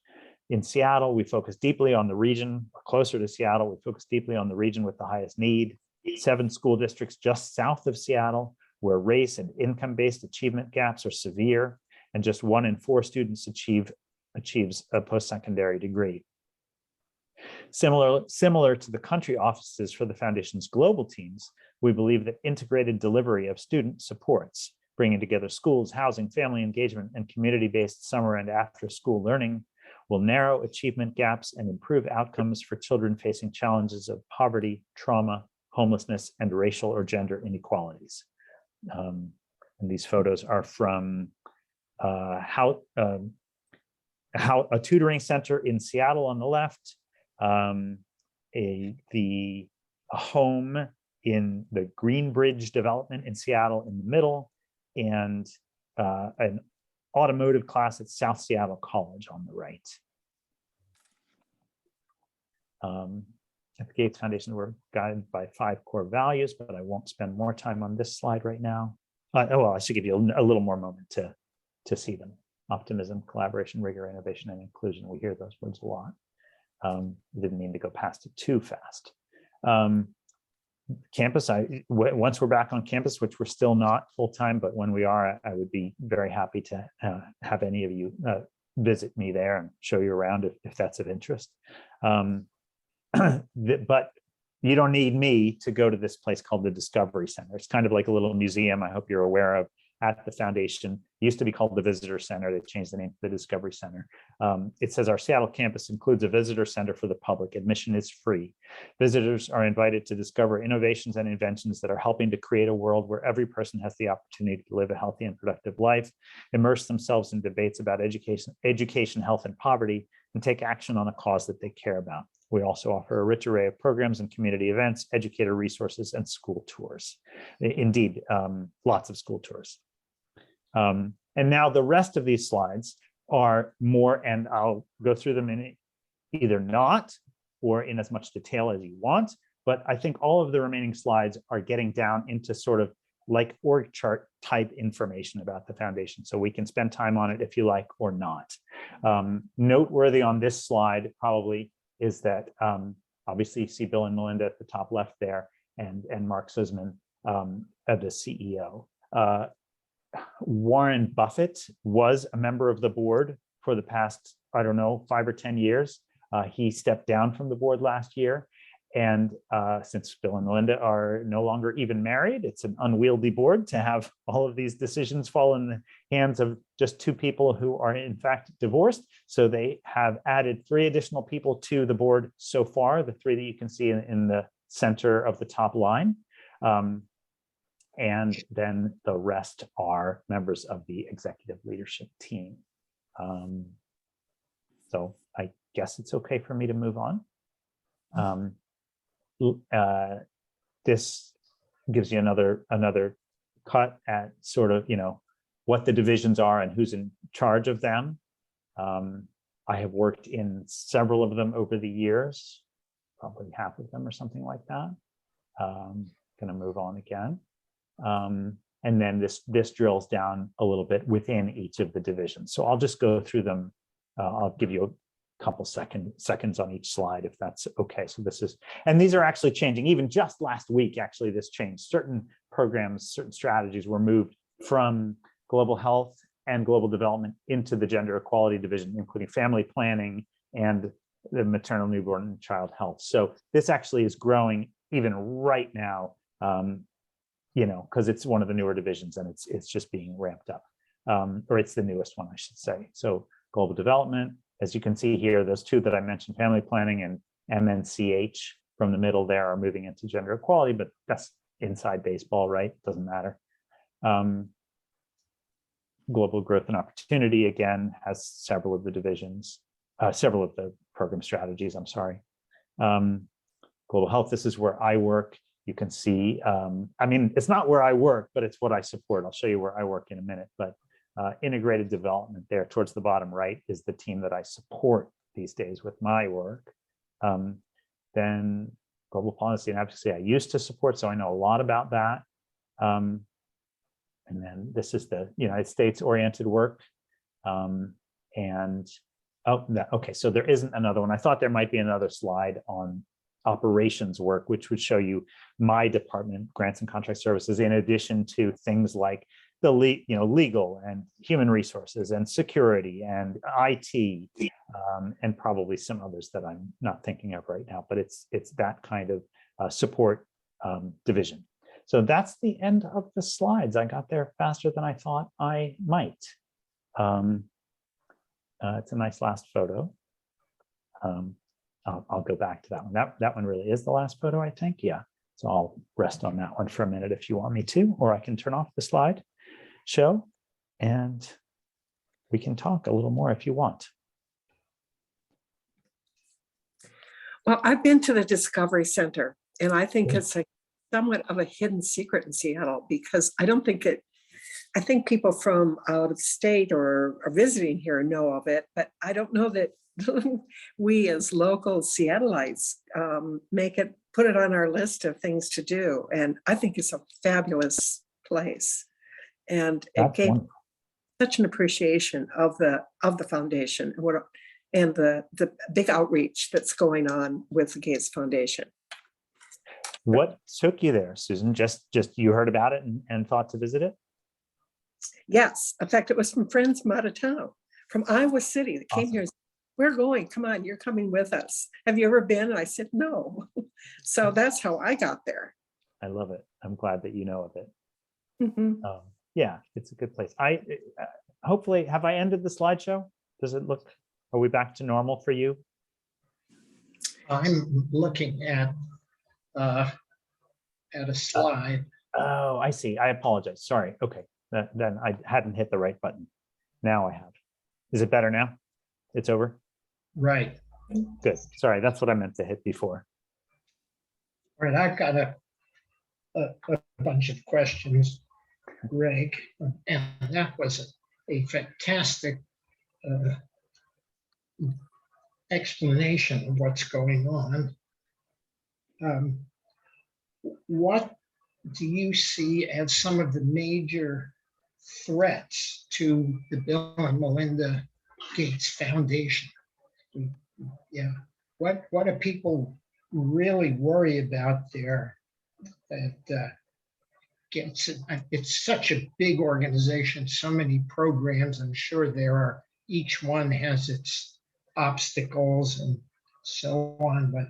In Seattle, we focus deeply on the region, or closer to Seattle, we focus deeply on the region with the highest need. 7 school districts just south of Seattle, where race and income-based achievement gaps are severe, and just 1 in 4 students achieves a post-secondary degree. Similar to the country offices for the Foundation's global teams, we believe that integrated delivery of student supports, bringing together schools, housing, family engagement, and community-based summer and after-school learning, will narrow achievement gaps and improve outcomes for children facing challenges of poverty, trauma, homelessness, and racial or gender inequalities. And these photos are from a tutoring center in Seattle on the left, the home in the Greenbridge development in Seattle in the middle, and an automotive class at South Seattle College on the right. at the Gates Foundation, we're guided by 5 core values, but I won't spend more time on this slide right now. Well, I should give you a little more moment to see them. Optimism, collaboration, rigor, innovation, and inclusion. We hear those words a lot. Didn't mean to go past it too fast. Campus, once we're back on campus, which we're still not full-time, but when we are, I would be very happy to have any of you visit me there and show you around if that's of interest. But you don't need me to go to this place called the Discovery Center. It's kind of like a little museum, I hope you're aware of, at the foundation. It used to be called the Visitor Center. They changed the name to the Discovery Center. It says our Seattle campus includes a visitor center for the public. Admission is free. Visitors are invited to discover innovations and inventions that are helping to create a world where every person has the opportunity to live a healthy and productive life, immerse themselves in debates about education, health, and poverty, and take action on a cause that they care about. We also offer a rich array of programs and community events, educator resources, and school tours. Indeed, lots of school tours. And now the rest of these slides are more, and I'll go through them in either not or in as much detail as you want, but I think all of the remaining slides are getting down into sort of like org chart type information about the foundation. So we can spend time on it if you like or not. Noteworthy on this slide probably is that obviously you see Bill and Melinda at the top left there, and Mark Sussman, the CEO. Warren Buffett was a member of the board for the past, I don't know, 5 or 10 years. He stepped down from the board last year. And since Bill and Melinda are no longer even married, it's an unwieldy board to have all of these decisions fall in the hands of just 2 people who are in fact divorced. So they have added 3 additional people to the board so far, the 3 that you can see in the center of the top line. And then the rest are members of the executive leadership team. So I guess it's okay for me to move on. This gives you another cut at sort of, what the divisions are and who's in charge of them. I have worked in several of them over the years, probably half of them or something like that. Going to move on again. And then this drills down a little bit within each of the divisions. So I'll just go through them. I'll give you a couple seconds on each slide, if that's okay. So this is, and these are actually changing. Even just last week, actually, this changed. Certain programs, certain strategies were moved from global health and global development into the gender equality division, including family planning and the maternal, newborn, and child health. So this actually is growing even right now, because it's one of the newer divisions and it's just being ramped up, or it's the newest one, I should say. So global development, as you can see here, those 2 that I mentioned, family planning and MNCH from the middle there, are moving into gender equality, but that's inside baseball, right? Doesn't matter. Global growth and opportunity, again, has several of the divisions, several of the program strategies, I'm sorry. Global health, this is where I work. You can see, it's not where I work, but it's what I support. I'll show you where I work in a minute, but integrated development there towards the bottom right is the team that I support these days with my work. Then global policy and advocacy I used to support, so I know a lot about that. And then this is the United States oriented work. Okay, so there isn't another one. I thought there might be another slide on operations work, which would show you my department, grants and contract services, in addition to things like the legal and human resources and security and IT, and probably some others that I'm not thinking of right now, but it's that kind of support division. So that's the end of the slides. I got there faster than I thought I might. It's a nice last photo. I'll go back to that one. That one really is the last photo, I think. Yeah. So I'll rest on that one for a minute if you want me to, or I can turn off the slide show and we can talk a little more if you want. Well, I've been to the Discovery Center, and I think it's somewhat of a hidden secret in Seattle, because I think people from out of state or are visiting here know of it, but I don't know that we as local Seattleites put it on our list of things to do. And I think it's a fabulous place. And it That's gave wonderful. such an appreciation of the foundation and the big outreach that's going on with the Gates Foundation. What took you there, Susan? Just you heard about it and thought to visit it? Yes. In fact, it was from friends from out of town, from Iowa City that came Awesome. here and said, we're going, come on, you're coming with us. Have you ever been? And I said, no. So that's how I got there. I love it. I'm glad that you know of it. Mhm. Yeah, it's a good place. Hopefully, have I ended the slideshow? Does it look, are we back to normal for you? I'm looking at a slide. Oh, I see. I apologize. Sorry. Okay. Then I hadn't hit the right button. Now I have. Is it better now? It's over? Right. Good. Sorry, that's what I meant to hit before. All right, I've got a bunch of questions, Greg, and that was a fantastic explanation of what's going on. What do you see as some of the major threats to the Bill and Melinda Gates Foundation? Yeah, what do people really worry about there that gets it? It's such a big organization, so many programs. I'm sure there are, each one has its obstacles and so on, but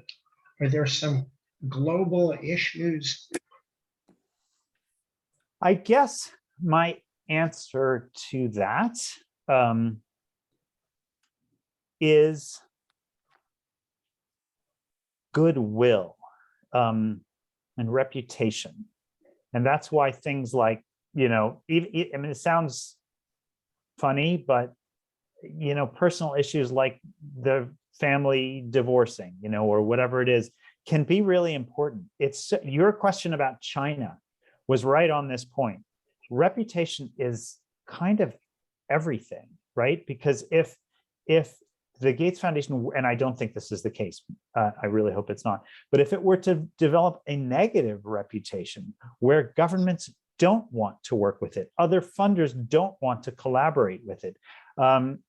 are there some global issues? I guess my answer to that is goodwill and reputation. And that's why things like, I mean, it sounds funny, but, personal issues like the family divorcing, or whatever it is, can be really important. It's your question about China was right on this point. Reputation is kind of everything, right? Because if the Gates Foundation, and I don't think this is the case, I really hope it's not, but if it were to develop a negative reputation where governments don't want to work with it, other funders don't want to collaborate with it,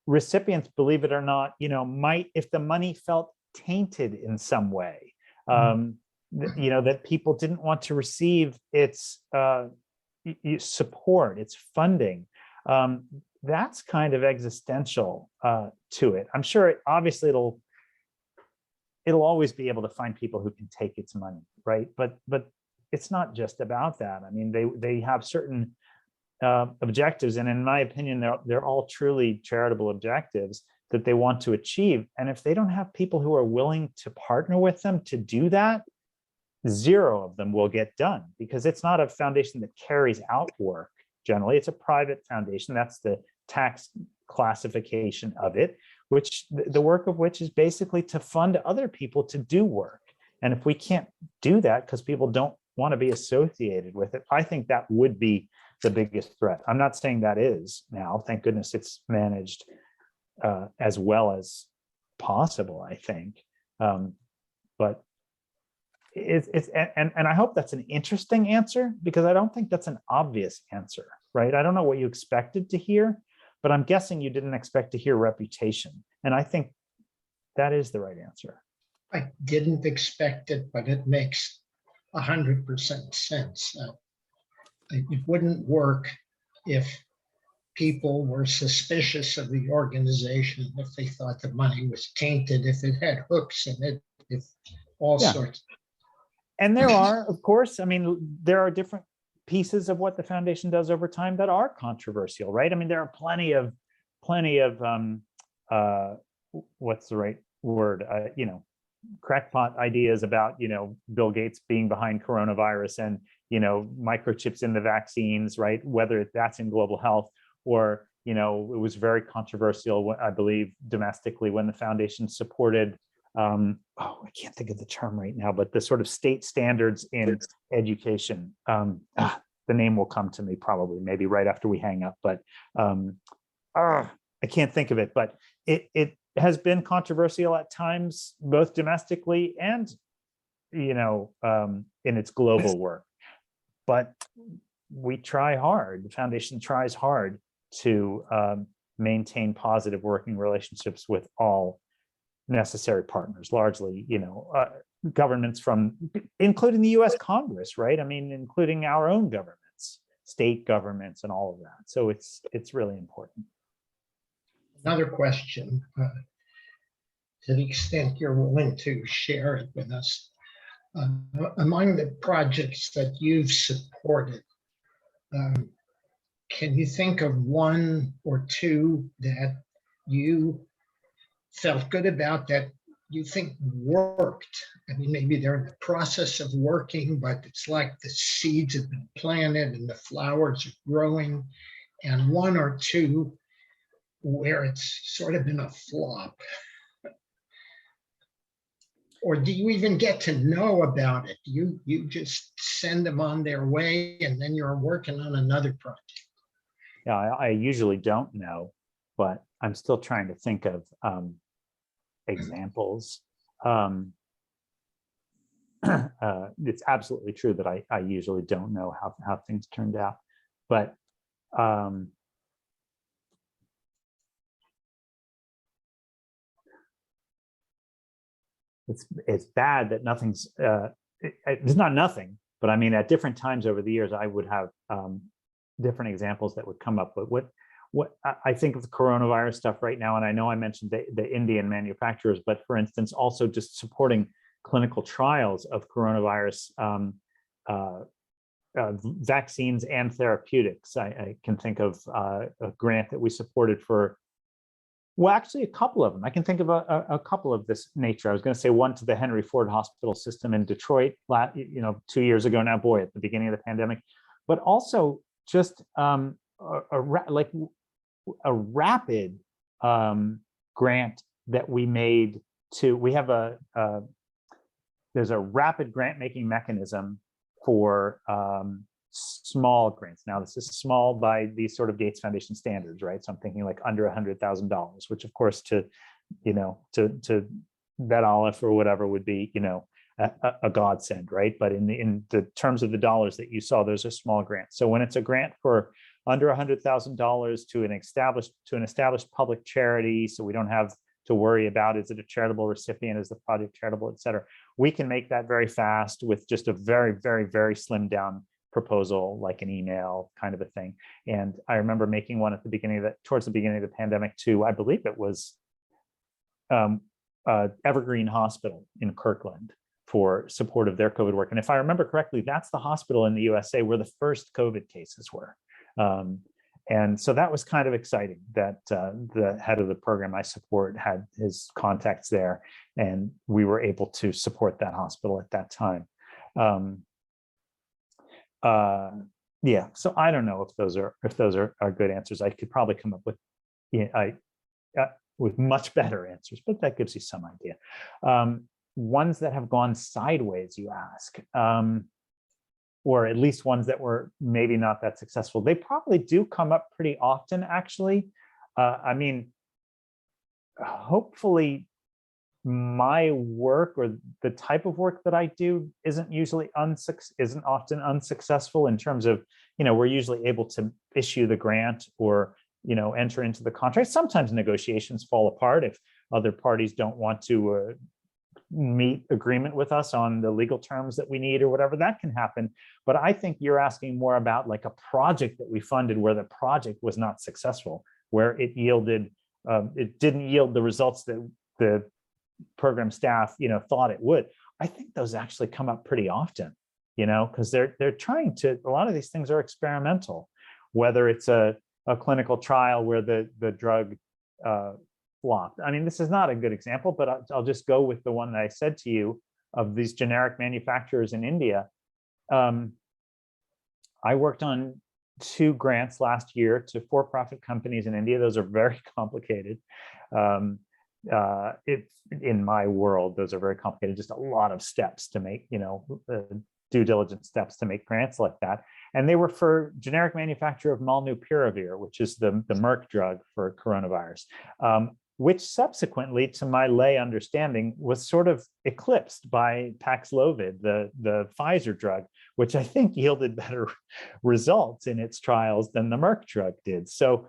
recipients, believe it or not, might, if the money felt tainted in some way, that people didn't want to receive its support, its funding. That's kind of existential to it. I'm sure, obviously, it'll always be able to find people who can take its money, right? But it's not just about that. I mean, they have certain objectives, and in my opinion, they're all truly charitable objectives that they want to achieve. And if they don't have people who are willing to partner with them to do that, zero of them will get done, because it's not a foundation that carries out work. Generally, it's a private foundation. That's the tax classification of it, which the work of which is basically to fund other people to do work. And if we can't do that because people don't want to be associated with it, I think that would be the biggest threat. I'm not saying that is now. Thank goodness it's managed as well as possible, I think. But it's and I hope that's an interesting answer, because I don't think that's an obvious answer, right? I don't know what you expected to hear, but I'm guessing you didn't expect to hear reputation. And I think that is the right answer. I didn't expect it, but it makes 100% sense. It wouldn't work if people were suspicious of the organization, if they thought the money was tainted, if it had hooks in it, if all sorts. And there are, of course, I mean, there are different pieces of what the foundation does over time that are controversial, right? I mean, there are plenty of what's the right word? Crackpot ideas about, Bill Gates being behind coronavirus and, microchips in the vaccines, right? Whether that's in global health or, it was very controversial, I believe, domestically when the foundation supported, I can't think of the term right now, but the sort of state standards in education. The name will come to me probably, maybe right after we hang up, but I can't think of it. But it has been controversial at times, both domestically and, in its global work. But we try hard, the foundation tries hard to maintain positive working relationships with all necessary partners, largely, governments including the US Congress, right? I mean, including our own governments, state governments and all of that. So it's really important. Another question, to the extent you're willing to share it with us. Among the projects that you've supported, can you think of one or two that you felt good about that you think worked? I mean, maybe they're in the process of working, but it's like the seeds have been planted and the flowers are growing, and one or two where it's sort of been a flop. Or do you even get to know about it? You just send them on their way and then you're working on another project? Yeah, I usually don't know, but I'm still trying to think of examples. It's absolutely true that I usually don't know how things turned out, but it's bad that nothing's, it's not nothing, but I mean, at different times over the years, I would have different examples that would come up. But what I think of the coronavirus stuff right now, and I know I mentioned the Indian manufacturers, but for instance, also just supporting clinical trials of coronavirus vaccines and therapeutics. I can think of a grant that we supported for, well, actually a couple of them. I can think of a couple of this nature. I was going to say one to the Henry Ford Hospital System in Detroit, 2 years ago now, boy, at the beginning of the pandemic, but also just a rapid grant that we made to, we have there's a rapid grant making mechanism for small grants. Now, this is small by these sort of Gates Foundation standards, right? So I'm thinking like under $100,000, which of course to Bet Aleph or whatever would be, a godsend, right? But in the terms of the dollars that you saw, those are small grants. So when it's a grant for under $100,000 to an established public charity, so we don't have to worry about, is it a charitable recipient, is the project charitable, et cetera, we can make that very fast with just a very, very, very slimmed down proposal, like an email kind of a thing. And I remember making one towards the beginning of the pandemic too. I believe it was Evergreen Hospital in Kirkland for support of their COVID work. And if I remember correctly, that's the hospital in the USA where the first COVID cases were. And so that was kind of exciting that the head of the program I support had his contacts there, and we were able to support that hospital at that time. Yeah, so I don't know if those are good answers. I could probably come up with with much better answers, but that gives you some idea. Ones that have gone sideways, you ask, or at least ones that were maybe not that successful. They probably do come up pretty often, actually. I mean, hopefully my work or the type of work that I do isn't often unsuccessful in terms of, we're usually able to issue the grant or, enter into the contract. Sometimes negotiations fall apart if other parties don't want to meet agreement with us on the legal terms that we need or whatever, that can happen. But I think you're asking more about like a project that we funded where the project was not successful, where it didn't yield the results that the program staff, thought it would. I think those actually come up pretty often, because they're trying to, a lot of these things are experimental, whether it's a clinical trial where the drug flopped. I mean, this is not a good example, but I'll just go with the one that I said to you of these generic manufacturers in India. I worked on 2 grants last year to for-profit companies in India. Those are very complicated. In my world, those are very complicated, just a lot of steps to make, due diligence steps to make grants like that. And they were for generic manufacturer of molnupiravir, which is the Merck drug for coronavirus. which subsequently, to my lay understanding, was sort of eclipsed by Paxlovid, the Pfizer drug, which I think yielded better results in its trials than the Merck drug did. So,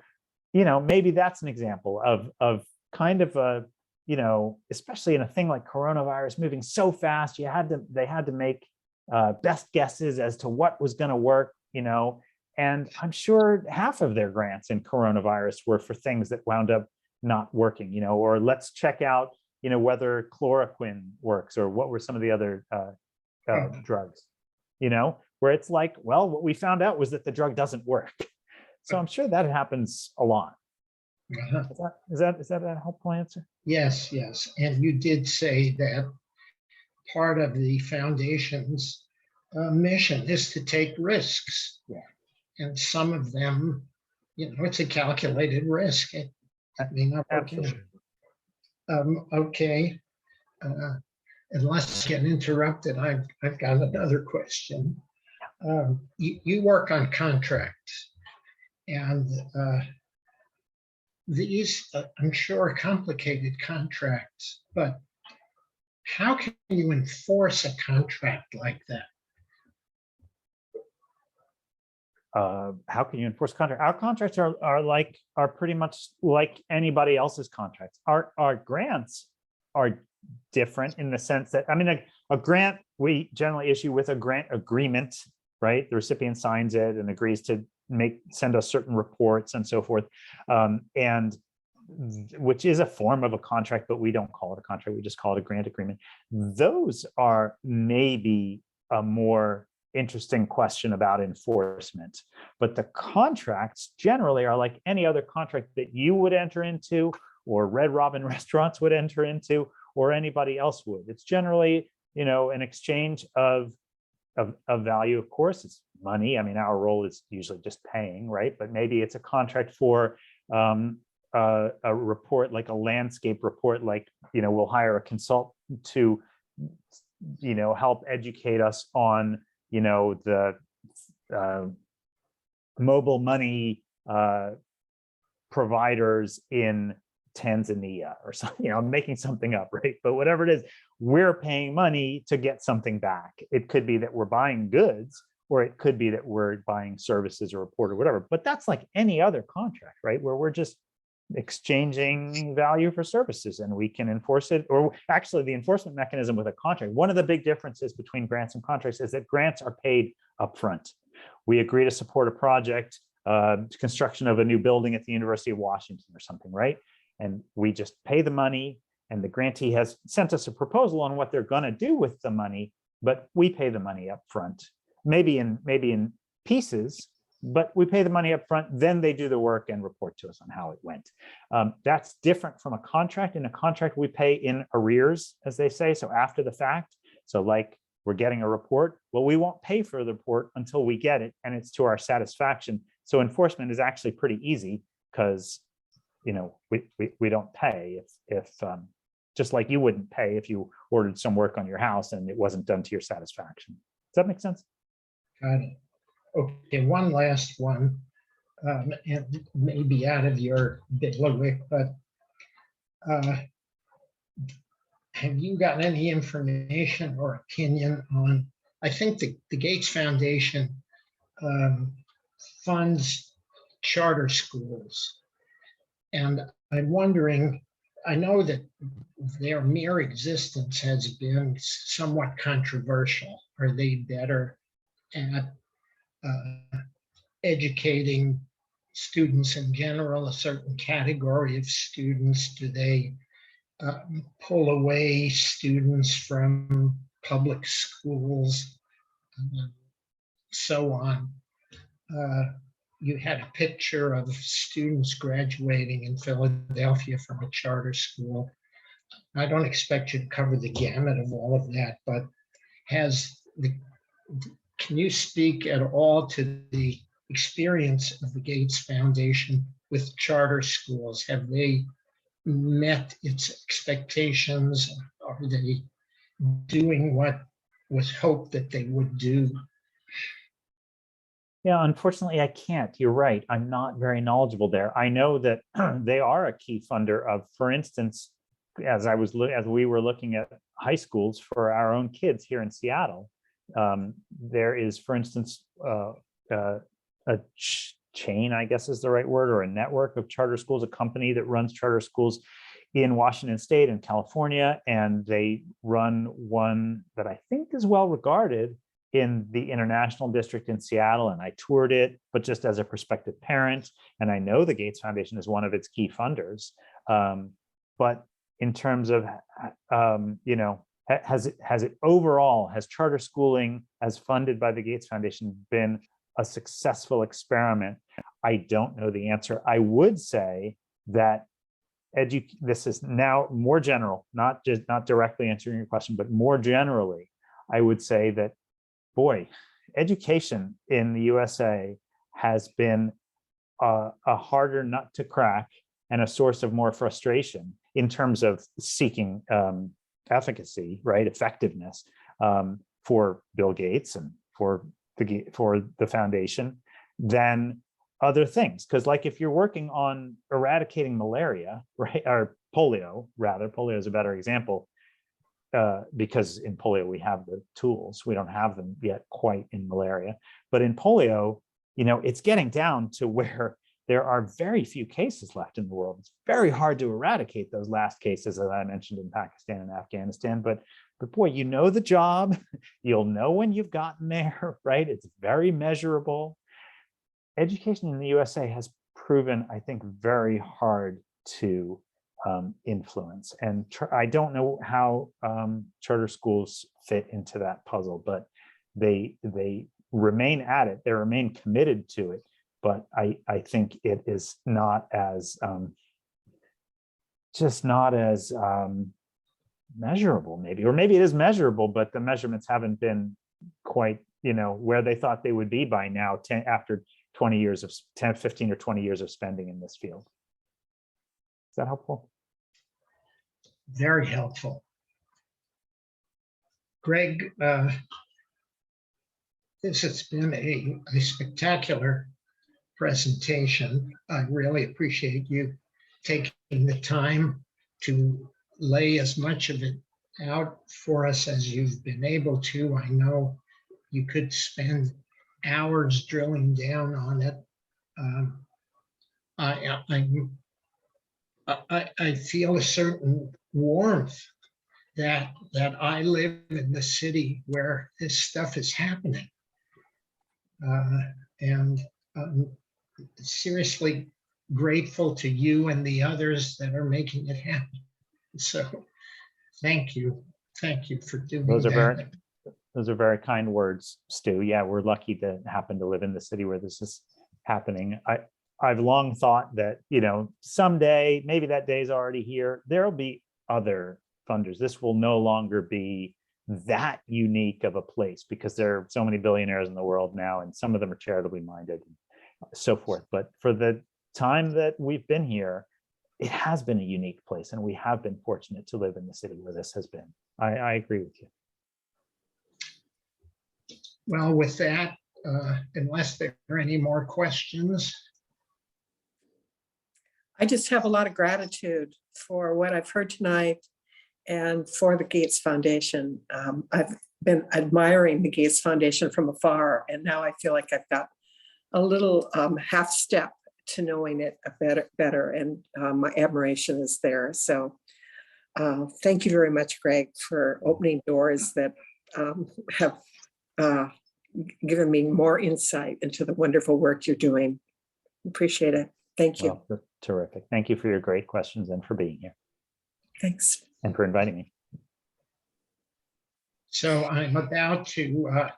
maybe that's an example of kind of a, especially in a thing like coronavirus moving so fast, they had to make best guesses as to what was going to work, and I'm sure half of their grants in coronavirus were for things that wound up not working, or let's check out, whether chloroquine works, or what were some of the other drugs, where it's like, well, what we found out was that the drug doesn't work. So I'm sure that happens a lot. Is that a helpful answer? Yes. And you did say that part of the foundation's mission is to take risks. Yeah. And some of them, it's a calculated risk. It may not work out. Okay. Unless I get interrupted, I've got another question. You work on contracts, and these, I'm sure, are complicated contracts, but how can you enforce a contract like that? How can you enforce contract? Our contracts are pretty much like anybody else's contracts. Our grants are different in the sense that, a grant we generally issue with a grant agreement, right? The recipient signs it and agrees to send us certain reports and so forth, and which is a form of a contract, but we don't call it a contract. We just call it a grant agreement. Those are maybe a more interesting question about enforcement, but the contracts generally are like any other contract that you would enter into, or Red Robin Restaurants would enter into, or anybody else would. It's generally, an exchange of value. Of course, it's money. Our role is usually just paying, right? But maybe it's a contract for a report, like a landscape report, like, we'll hire a consultant to, help educate us on, the mobile money providers in Tanzania or something, I'm making something up, right? But whatever it is, we're paying money to get something back. It could be that we're buying goods, or it could be that we're buying services or report or whatever, but that's like any other contract, right? Where we're just exchanging value for services, and we can enforce it. Or actually, the enforcement mechanism with a contract, one of the big differences between grants and contracts is that grants are paid upfront. We agree to support a project, construction of a new building at the University of Washington or something, right? And we just pay the money, and the grantee has sent us a proposal on what they're going to do with the money, but we pay the money up front, maybe in pieces, but we pay the money up front, then they do the work and report to us on how it went. That's different from a contract. In a contract, we pay in arrears, as they say, so after the fact. So like, we're getting a report, well, we won't pay for the report until we get it, and it's to our satisfaction. So enforcement is actually pretty easy, because we don't pay if just like you wouldn't pay if you ordered some work on your house and it wasn't done to your satisfaction. Does that make sense? Got it. Okay, one last one, and maybe out of your bailiwick, but have you got any information or opinion on, I think the Gates Foundation funds charter schools. And I'm wondering, I know that their mere existence has been somewhat controversial. Are they better at educating students in general, a certain category of students? Do they pull away students from public schools, so on? You had a picture of students graduating in Philadelphia from a charter school. I don't expect you to cover the gamut of all of that, but can you speak at all to the experience of the Gates Foundation with charter schools? Have they met its expectations? Are they doing what was hoped that they would do? Yeah, unfortunately, I can't. You're right. I'm not very knowledgeable there. I know that they are a key funder of, for instance, as we were looking at high schools for our own kids here in Seattle, there is, for instance, a chain, I guess is the right word, or a network of charter schools, a company that runs charter schools in Washington State and California, and they run one that I think is well regarded in the International District in Seattle, and I toured it, but just as a prospective parent, and I know the Gates Foundation is one of its key funders. But in terms of, has charter schooling as funded by the Gates Foundation been a successful experiment? I don't know the answer. I would say that this is now more general, not directly answering your question, but more generally, I would say that, boy, education in the USA has been a harder nut to crack and a source of more frustration in terms of seeking efficacy, right, effectiveness, for Bill Gates and for the foundation than other things. Because, like, if you're working on eradicating malaria, right, or polio is a better example, because in polio we have the tools. We don't have them yet quite in malaria, but in polio, it's getting down to where there are very few cases left in the world. It's very hard to eradicate those last cases that I mentioned in Pakistan and Afghanistan, but boy, the job, you'll know when you've gotten there, right? It's very measurable. Education in the USA has proven, I think, very hard to influence. And I don't know how charter schools fit into that puzzle, but they remain at it. They remain committed to it. But I think it is not as measurable, maybe, or maybe it is measurable, but the measurements haven't been quite, where they thought they would be by now, after 20 years of 10, 15 or 20 years of spending in this field. Is that helpful? Very helpful. Greg, this has been a spectacular presentation. I really appreciate you taking the time to lay as much of it out for us as you've been able to. I know you could spend hours drilling down on it. I feel a certain warmth that I live in the city where this stuff is happening. And I'm seriously grateful to you and the others that are making it happen. So thank you. Thank you for doing that. Those are very kind words, Stu. Yeah, we're lucky to happen to live in the city where this is happening. I've long thought that, someday, maybe that day's already here, there'll be other funders. This will no longer be that unique of a place because there are so many billionaires in the world now, and some of them are charitably minded and so forth. But for the time that we've been here, it has been a unique place, and we have been fortunate to live in the city where this has been. I agree with you. Well, with that, unless there are any more questions. I just have a lot of gratitude for what I've heard tonight and for the Gates Foundation. I've been admiring the Gates Foundation from afar, and now I feel like I've got a little half step to knowing it better, and my admiration is there. So thank you very much, Greg, for opening doors that have given me more insight into the wonderful work you're doing. Appreciate it. Thank you. Well, terrific. Thank you for your great questions and for being here. Thanks. And for inviting me. So I'm about to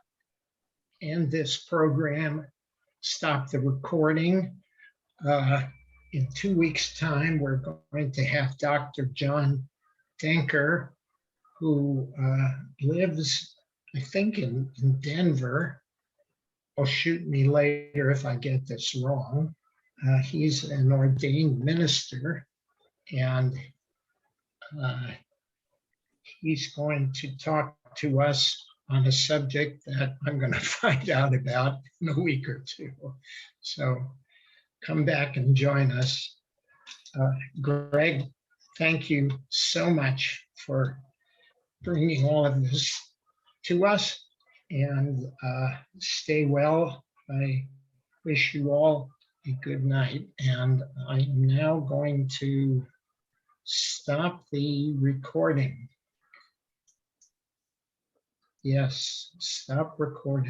end this program, stop the recording. In 2 weeks' time, we're going to have Dr. John Denker, who lives, I think, in Denver. Oh, shoot me later if I get this wrong. He's an ordained minister, and he's going to talk to us on a subject that I'm going to find out about in a week or two. So come back and join us. Greg, thank you so much for bringing all of this to us, and stay well. I wish you all a good night, and I'm now going to stop the recording. Yes, stop recording.